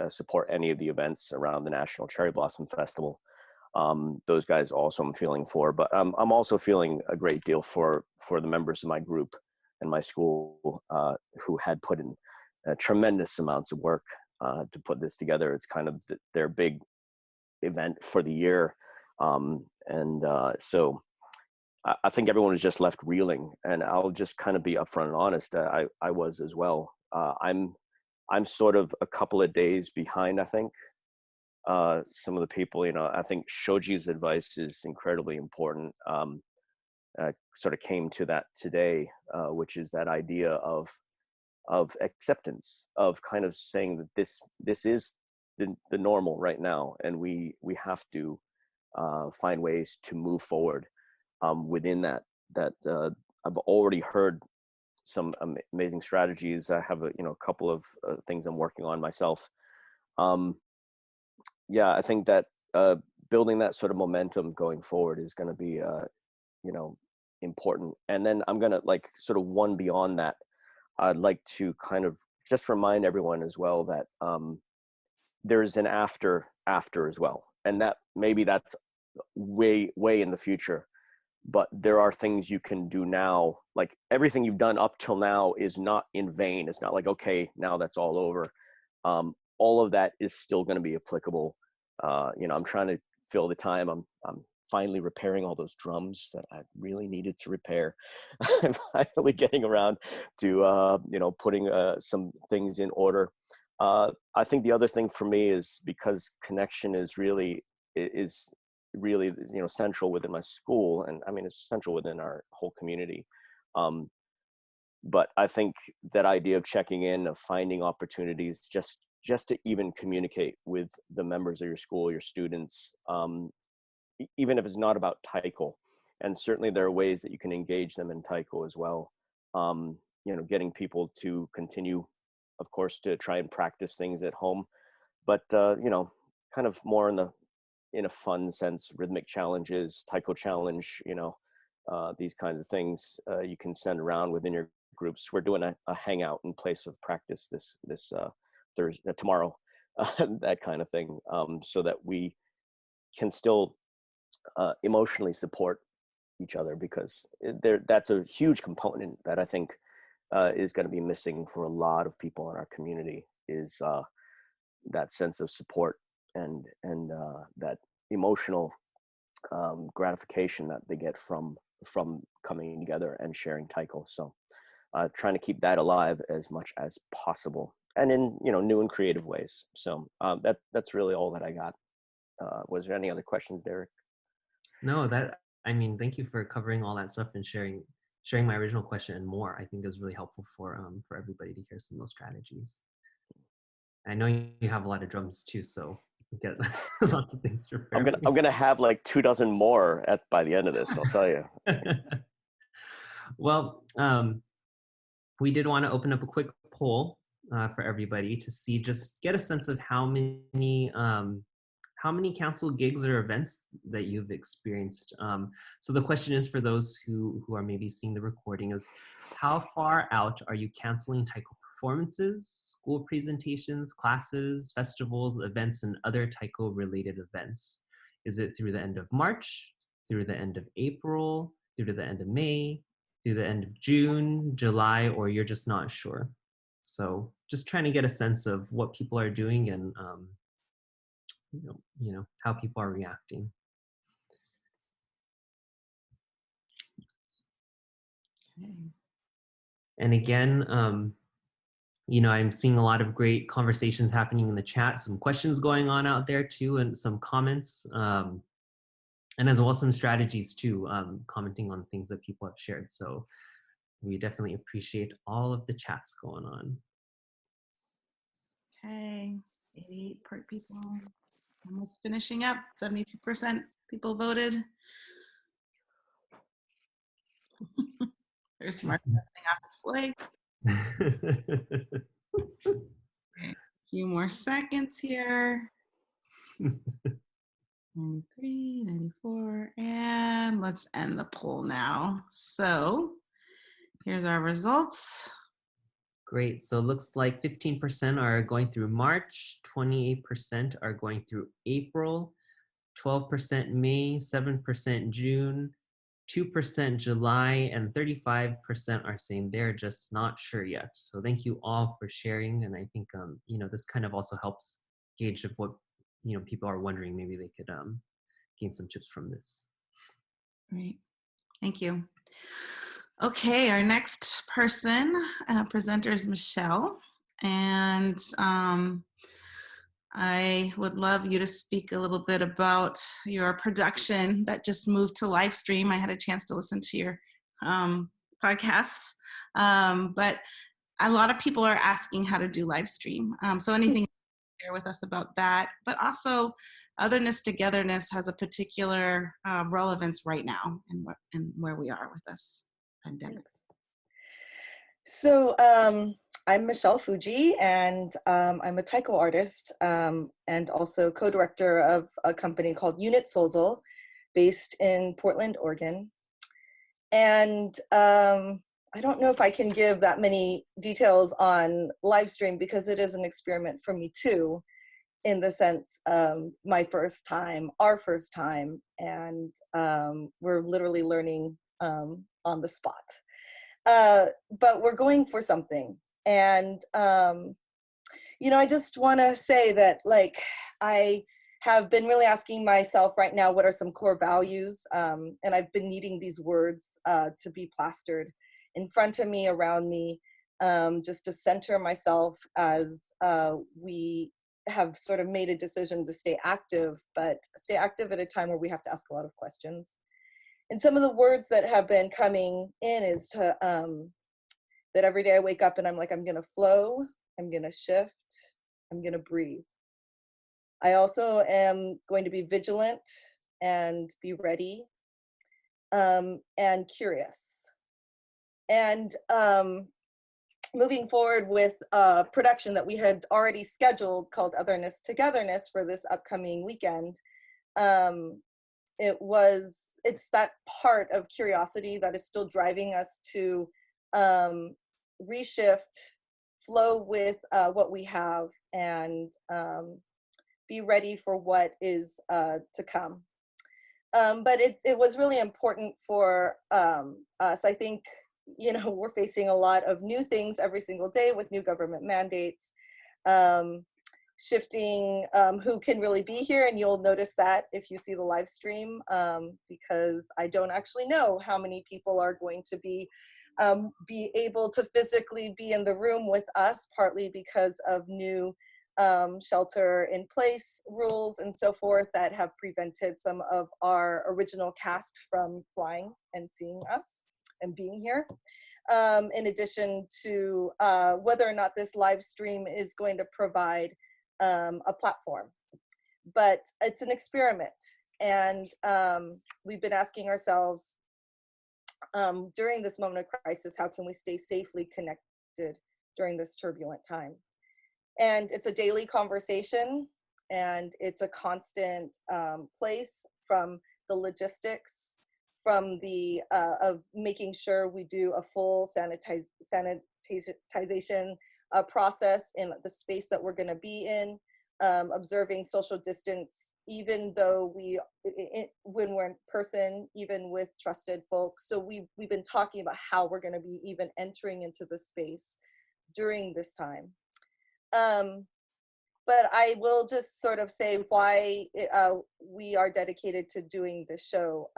support any of the events around the National Cherry Blossom Festival. Those guys also I'm feeling for, but I'm also feeling a great deal for the members of my group and my school who had put in tremendous amounts of work to put this together. It's kind of their big event for the year. So I think everyone was just left reeling, and I'll just kind of be upfront and honest. I was as well. I'm sort of a couple of days behind, I think. Some of the people, you know, I think Shoji's advice is incredibly important. Sort of came to that today, which is that idea of acceptance, of kind of saying that this is the normal right now, and we have to find ways to move forward within that. I've already heard some amazing strategies. I have a couple of things I'm working on myself. Yeah, I think that building that sort of momentum going forward is going to be important. And then I'm going to like sort of one beyond that. I'd like to kind of just remind everyone as well that there's an after as well, and that maybe that's way in the future, but there are things you can do now. Like everything you've done up till now is not in vain. It's not like, okay, now that's all over. All of that is still going to be applicable. I'm trying to fill the time. I'm finally repairing all those drums that I really needed to repair. I'm finally getting around to putting some things in order. I think the other thing for me is because connection is really central within my school, and I mean it's central within our whole community. But I think that idea of checking in, of finding opportunities, just to even communicate with the members of your school, your students, even if it's not about Taiko. And certainly there are ways that you can engage them in Taiko as well. Getting people to continue, of course, to try and practice things at home, but kind of more in a fun sense, rhythmic challenges, Taiko challenge, these kinds of things you can send around within your groups. We're doing a hangout in place of practice this Thursday, tomorrow, that kind of thing, so that we can still emotionally support each other, because that's a huge component that I think is going to be missing for a lot of people in our community, is that sense of support and that emotional gratification that they get from coming together and sharing Taiko. So trying to keep that alive as much as possible, and in new and creative ways. So that's really all that I got. Was there any other questions, Derek? No, thank you for covering all that stuff and sharing my original question and more. I think is really helpful for everybody to hear some of those strategies. I know you have a lot of drums too, so you get lots of things to prepare. I'm gonna have like 24 more by the end of this, I'll tell you. Well, we did want to open up a quick poll for everybody to get a sense of how many canceled gigs or events that you've experienced. So the question is, for those who are maybe seeing the recording, is how far out are you canceling Taiko performances, school presentations, classes, festivals, events, and other Taiko related events? Is it through the end of March, through the end of April, through to the end of May, through the end of June, July, or you're just not sure? So just trying to get a sense of what people are doing and how people are reacting. Okay. And again, I'm seeing a lot of great conversations happening in the chat, some questions going on out there too, and some comments, and as well some strategies too, commenting on things that people have shared. So we definitely appreciate all of the chats going on. Okay, 88 people. Almost finishing up. 72% people voted. There's Mark testing off his flight. Okay, a few more seconds here. 93, 94, and let's end the poll now. So here's our results. Great. So it looks like 15% are going through March, 28% are going through April, 12% May, 7% June, 2% July, and 35% are saying they're just not sure yet. So thank you all for sharing. And I think, this kind of also helps gauge of what, people are wondering. Maybe they could gain some tips from this. Great. Thank you. Okay, our next presenter is Michelle. And I would love you to speak a little bit about your production that just moved to live stream. I had a chance to listen to your podcast, but a lot of people are asking how to do live stream. So anything you can share with us about that, but also Otherness Togetherness has a particular relevance right now and where we are with this pandemic. So I'm Michelle Fujii, and I'm a Taiko artist and also co-director of a company called Unit Sozo, based in Portland, Oregon. And I don't know if I can give that many details on live stream because it is an experiment for me too, in the sense of our first time, and we're literally learning on the spot. But we're going for something. And, I just want to say that, I have been really asking myself right now, what are some core values? And I've been needing these words to be plastered in front of me, around me, just to center myself as we have sort of made a decision to stay active, but stay active at a time where we have to ask a lot of questions. And some of the words that have been coming in is to, that every day I wake up and I'm like, I'm gonna flow, I'm gonna shift, I'm gonna breathe. I also am going to be vigilant and be ready, and curious. And moving forward with a production that we had already scheduled called Otherness Togetherness for this upcoming weekend, it's that part of curiosity that is still driving us to reshift, flow with what we have, and be ready for what is to come. But it was really important for us. I think, we're facing a lot of new things every single day with new government mandates, shifting who can really be here, and you'll notice that if you see the live stream, because I don't actually know how many people are going to be be able to physically be in the room with us, partly because of new shelter in place rules and so forth that have prevented some of our original cast from flying and seeing us and being here. In addition to whether or not this live stream is going to provide a platform. But it's an experiment. And we've been asking ourselves during this moment of crisis, how can we stay safely connected during this turbulent time? And it's a daily conversation, and it's a constant place, from the logistics, from the of making sure we do a full sanitization process in the space that we're going to be in, observing social distance, even though when we're in person, even with trusted folks. So we've been talking about how we're going to be even entering into the space during this time. But I will just sort of say why we are dedicated to doing this show.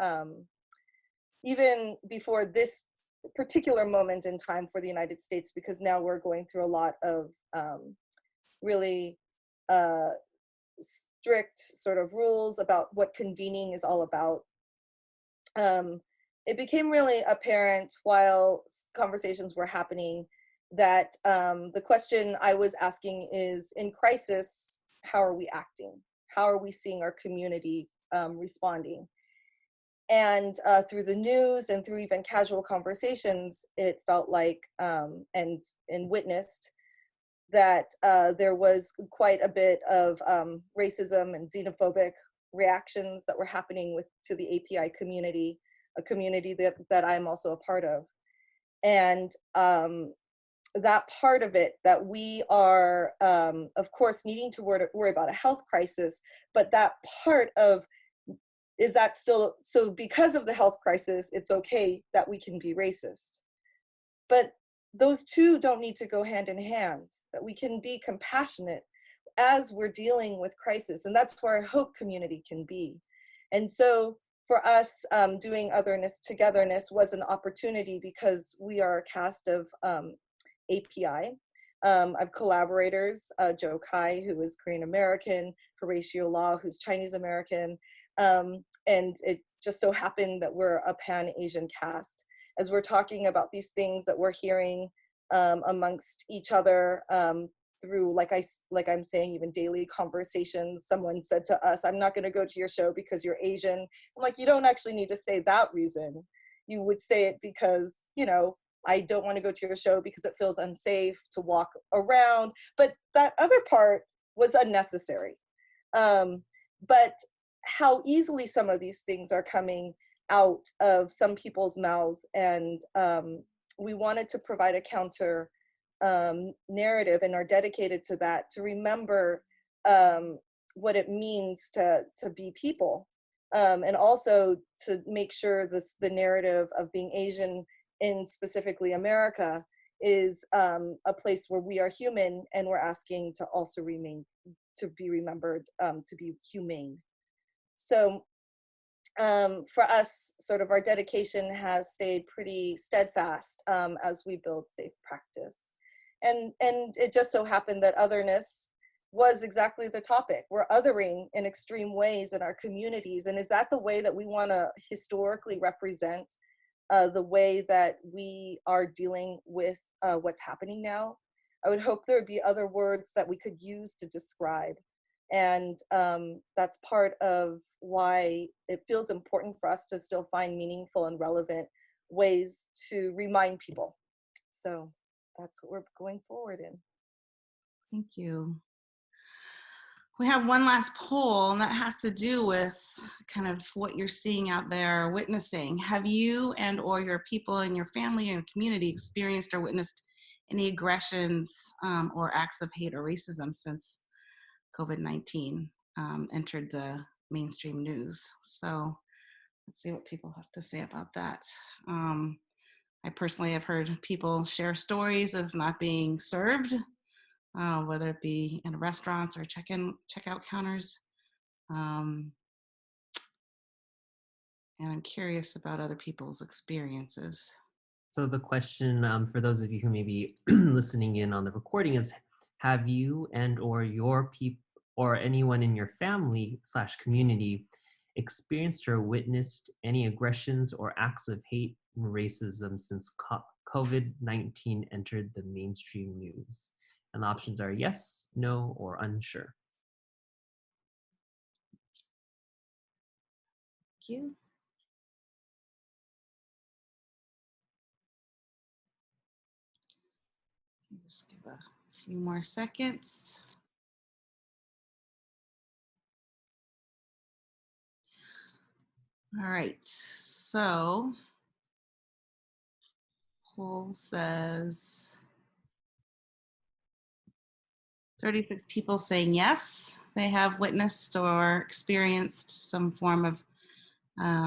Even before this particular moment in time for the United States, because now we're going through a lot of really strict sort of rules about what convening is all about. It became really apparent while conversations were happening that the question I was asking is, in crisis, how are we acting? How are we seeing our community responding? And through the news and through even casual conversations, it felt like, and witnessed, that there was quite a bit of racism and xenophobic reactions that were happening to the API community, a community that I'm also a part of. And that part of it, that we are, of course, needing to worry about a health crisis, but that part of, is that still, so because of the health crisis, it's okay that we can be racist. But those two don't need to go hand in hand, that we can be compassionate as we're dealing with crisis. And that's where I hope community can be. And so for us, doing Otherness Togetherness was an opportunity, because we are a cast of API. I have collaborators, Joe Kai, who is Korean American, Horatio Law, who's Chinese American, and it just so happened that we're a Pan-Asian cast. As we're talking about these things that we're hearing amongst each other through, like I'm saying, even daily conversations. Someone said to us, "I'm not going to go to your show because you're Asian." I'm like, you don't actually need to say that reason. You would say it because, you know, I don't want to go to your show because it feels unsafe to walk around. But that other part was unnecessary. But how easily some of these things are coming out of some people's mouths, and we wanted to provide a counter narrative, and are dedicated to that, to remember what it means to be people, and also to make sure the narrative of being Asian in specifically America is a place where we are human, and we're asking to also to be remembered to be humane. So for us, sort of our dedication has stayed pretty steadfast as we build safe practice. And it just so happened that otherness was exactly the topic. We're othering in extreme ways in our communities. And is that the way that we want to historically represent the way that we are dealing with what's happening now? I would hope there would be other words that we could use to describe. And that's part of why it feels important for us to still find meaningful and relevant ways to remind people. So that's what we're going forward in. Thank you. We have one last poll, and that has to do with kind of what you're seeing out there, witnessing. Have you and or your people in your family and community experienced or witnessed any aggressions or acts of hate or racism since COVID-19 entered the mainstream news? So let's see what people have to say about that. I personally have heard people share stories of not being served, whether it be in restaurants or checkout counters. And I'm curious about other people's experiences. So the question for those of you who may be listening in on the recording is, have you and or your people or anyone in your family / community experienced or witnessed any aggressions or acts of hate and racism since COVID-19 entered the mainstream news? And the options are yes, no, or unsure. Thank you. Just give a few more seconds. All right, so poll says 36 people saying yes, they have witnessed or experienced some form of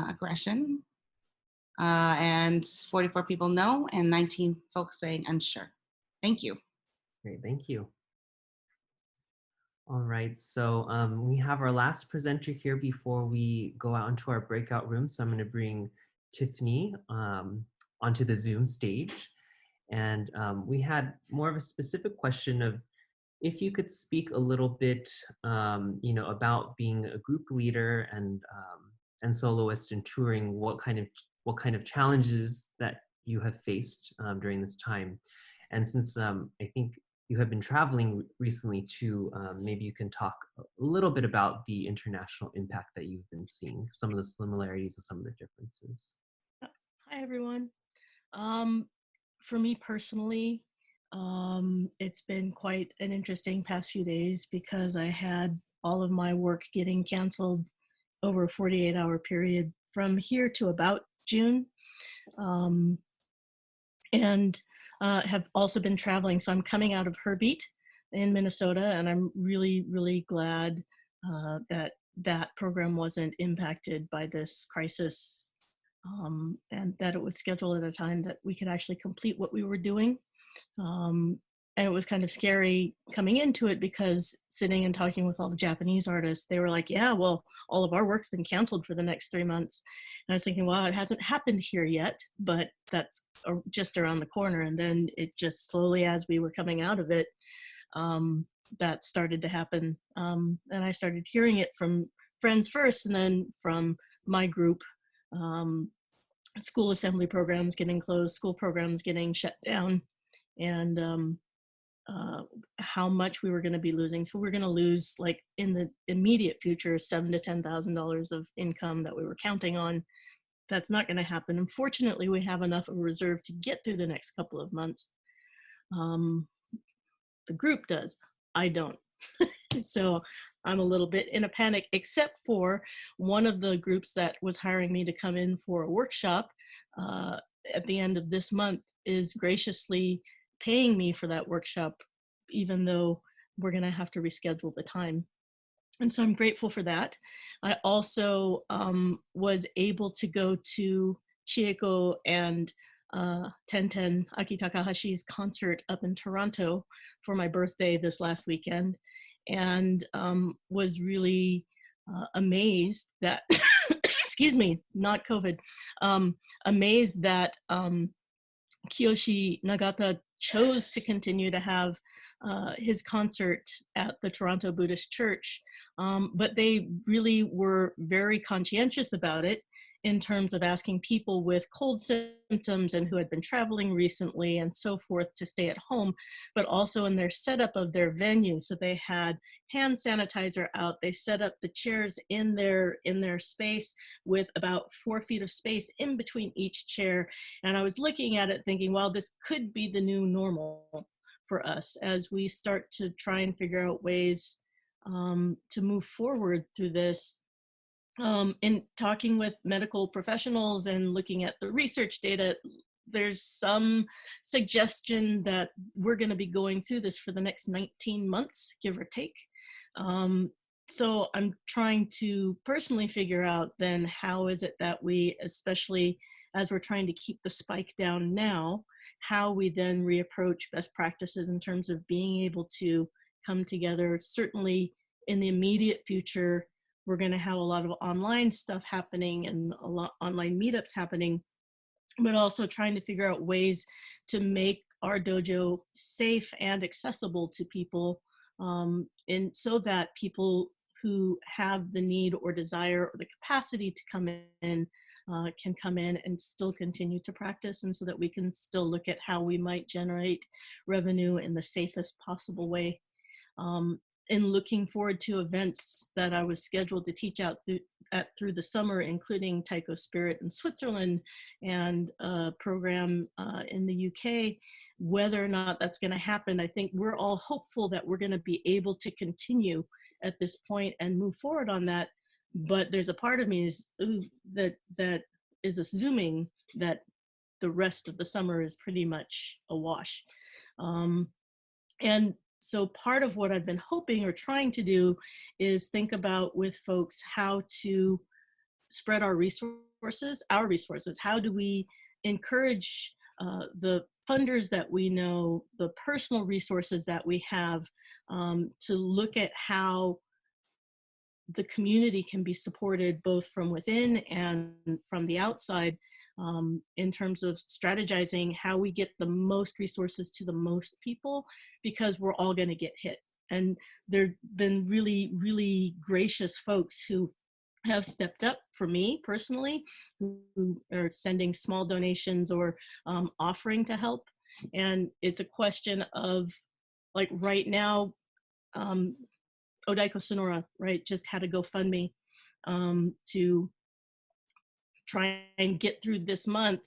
aggression, and 44 people no, and 19 folks saying unsure. Thank you. Great, thank you. All right, so we have our last presenter here before we go out into our breakout room. So I'm going to bring Tiffany onto the Zoom stage. And we had more of a specific question of if you could speak a little bit, about being a group leader and soloist and touring, what kind of challenges that you have faced during this time. And since I think you have been traveling recently too, maybe you can talk a little bit about the international impact that you've been seeing, some of the similarities and some of the differences. Hi, everyone. For me personally, it's been quite an interesting past few days because I had all of my work getting canceled over a 48-hour period from here to about June. And have also been traveling. So I'm coming out of Heartbeat in Minnesota, and I'm really, really glad that that program wasn't impacted by this crisis, and that it was scheduled at a time that we could actually complete what we were doing. And it was kind of scary coming into it because sitting and talking with all the Japanese artists, they were like, yeah, well, all of our work's been canceled for the next 3 months. And I was thinking, well, it hasn't happened here yet, but that's just around the corner. And then it just slowly, as we were coming out of it, that started to happen. And I started hearing it from friends first, and then from my group. School assembly programs getting closed, school programs getting shut down, and how much we were going to be losing. So we're going to lose, like in the immediate future, $7,000 to $10,000 of income that we were counting on. That's not going to happen. Unfortunately, we have enough of a reserve to get through the next couple of months. The group does. I don't. So I'm a little bit in a panic, except for one of the groups that was hiring me to come in for a workshop at the end of this month is graciously paying me for that workshop, even though we're going to have to reschedule the time. And so I'm grateful for that. I also was able to go to Chieko and Tenten Aki Takahashi's concert up in Toronto for my birthday this last weekend, and was really amazed that, excuse me, not COVID, amazed that Kiyoshi Nagata chose to continue to have his concert at the Toronto Buddhist Church, but they really were very conscientious about it in terms of asking people with cold symptoms and who had been traveling recently and so forth to stay at home, but also in their setup of their venue. So they had hand sanitizer out. They set up the chairs in their space with about 4 feet of space in between each chair. And I was looking at it thinking, well, this could be the new normal for us as we start to try and figure out ways to move forward through this. In talking with medical professionals and looking at the research data, there's some suggestion that we're going to be going through this for the next 19 months, give or take. So I'm trying to personally figure out then how is it that we, especially as we're trying to keep the spike down now, how we then reapproach best practices in terms of being able to come together. Certainly in the immediate future, we're going to have a lot of online stuff happening and a lot online meetups happening. but also trying to figure out ways to make our dojo safe and accessible to people, and so that people who have the need or desire or the capacity to come in can come in and still continue to practice, and so that we can still look at how we might generate revenue in the safest possible way. And looking forward to events that I was scheduled to teach out through the summer, including Taiko Spirit in Switzerland and a program in the UK. Whether or not that's going to happen, I think we're all hopeful that we're going to be able to continue at this point and move forward on that. But there's a part of me that is assuming that the rest of the summer is pretty much a wash. And so part of what I've been hoping or trying to do is think about with folks how to spread our resources. How do we encourage the funders that we know, the personal resources that we have, to look at how the community can be supported both from within and from the outside, in terms of strategizing how we get the most resources to the most people, because we're all going to get hit. And there have been really, really gracious folks who have stepped up for me personally, who are sending small donations or offering to help. And it's a question of, like right now, Odaiko Sonora, right, just had a GoFundMe to try and get through this month.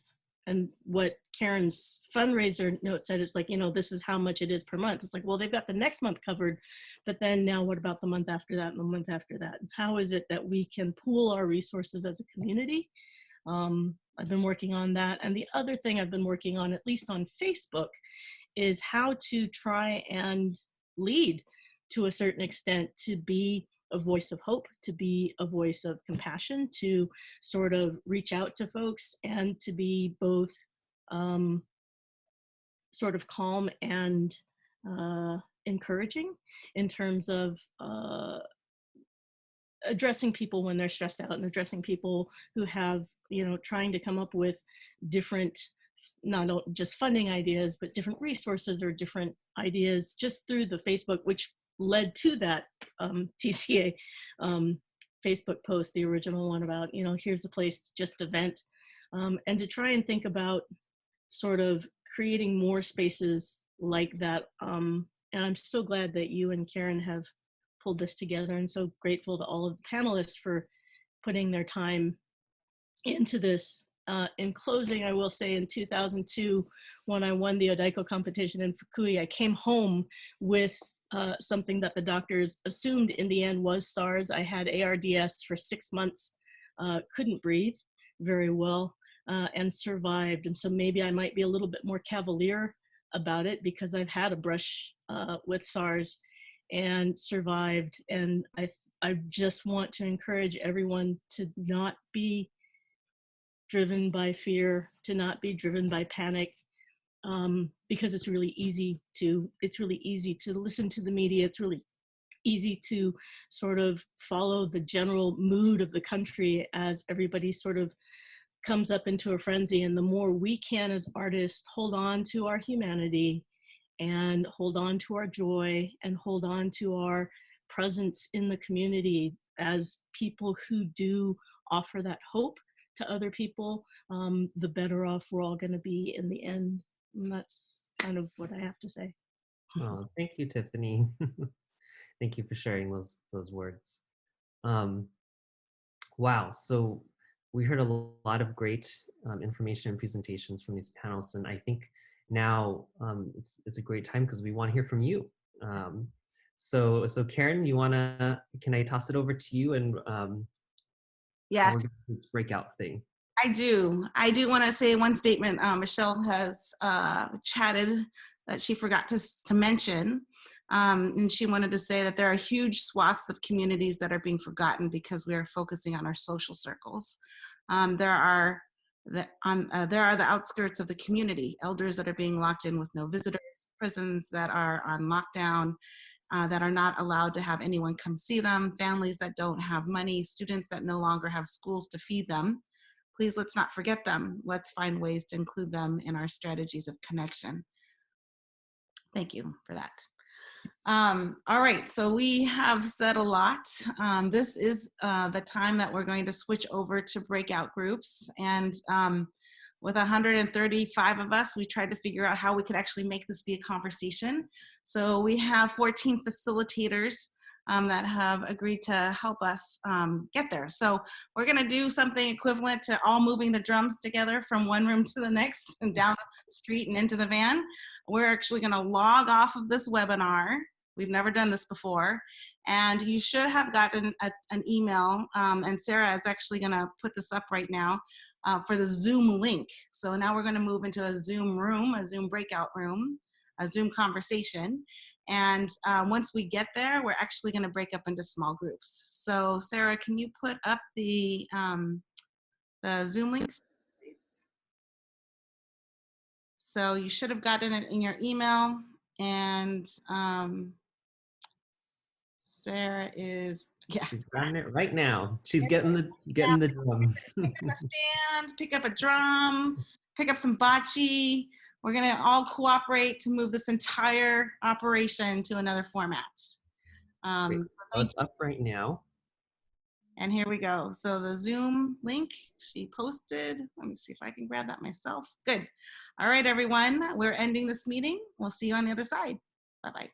And what Karen's fundraiser note said is like, this is how much it is per month. It's like, well, they've got the next month covered, but then now what about the month after that and the month after that? And how is it that we can pool our resources as a community? I've been working on that. And the other thing I've been working on, at least on Facebook, is how to try and lead to a certain extent, to be a voice of hope, to be a voice of compassion, to sort of reach out to folks and to be both sort of calm and encouraging in terms of addressing people when they're stressed out, and addressing people who have, trying to come up with different, not just funding ideas, but different resources or different ideas just through the Facebook, which led to that TCA Facebook post, the original one about, here's the place to just event, and to try and think about sort of creating more spaces like that. And I'm so glad that you and Karen have pulled this together, and so grateful to all of the panelists for putting their time into this. In closing, I will say in 2002, when I won the Odaiko competition in Fukui, I came home with something that the doctors assumed in the end was SARS. I had ARDS for 6 months, couldn't breathe very well, and survived. And so maybe I might be a little bit more cavalier about it because I've had a brush with SARS and survived. And I just want to encourage everyone to not be driven by fear, to not be driven by panic, because it's really easy to listen to the media. It's really easy to sort of follow the general mood of the country as everybody sort of comes up into a frenzy. And the more we can as artists hold on to our humanity and hold on to our joy and hold on to our presence in the community as people who do offer that hope to other people, the better off we're all going to be in the end. And that's kind of what I have to say. Oh, thank you, Tiffany. Thank you for sharing those words. Wow, so we heard a lot of great information and presentations from these panels, and I think now it's a great time because we want to hear from you. So Karen, can I toss it over to you and yes, this breakout thing? I do want to say one statement. Michelle has chatted that she forgot to mention, and she wanted to say that there are huge swaths of communities that are being forgotten because we are focusing on our social circles. There are the outskirts of the community, elders that are being locked in with no visitors, prisons that are on lockdown, that are not allowed to have anyone come see them, families that don't have money, students that no longer have schools to feed them, please let's not forget them. Let's find ways to include them in our strategies of connection. Thank you for that. All right, so we have said a lot. This is the time that we're going to switch over to breakout groups. And with 135 of us, we tried to figure out how we could actually make this be a conversation. So we have 14 facilitators that have agreed to help us get there. So we're gonna do something equivalent to all moving the drums together from one room to the next and down the street and into the van. We're actually gonna log off of this webinar. We've never done this before. And you should have gotten an email, and Sarah is actually gonna put this up right now for the Zoom link. So now we're gonna move into a Zoom room, a Zoom breakout room, a Zoom conversation. And once we get there, we're actually gonna break up into small groups. So Sarah, can you put up the Zoom link, please? So you should have gotten it in your email, and Sarah is, yeah. She's grabbing it right now. She's getting the drum. Pick up a stand, pick up a drum, pick up some bocce. We're gonna all cooperate to move this entire operation to another format. So it's up right now. And here we go. So the Zoom link she posted. Let me see if I can grab that myself. Good. All right, everyone. We're ending this meeting. We'll see you on the other side. Bye-bye.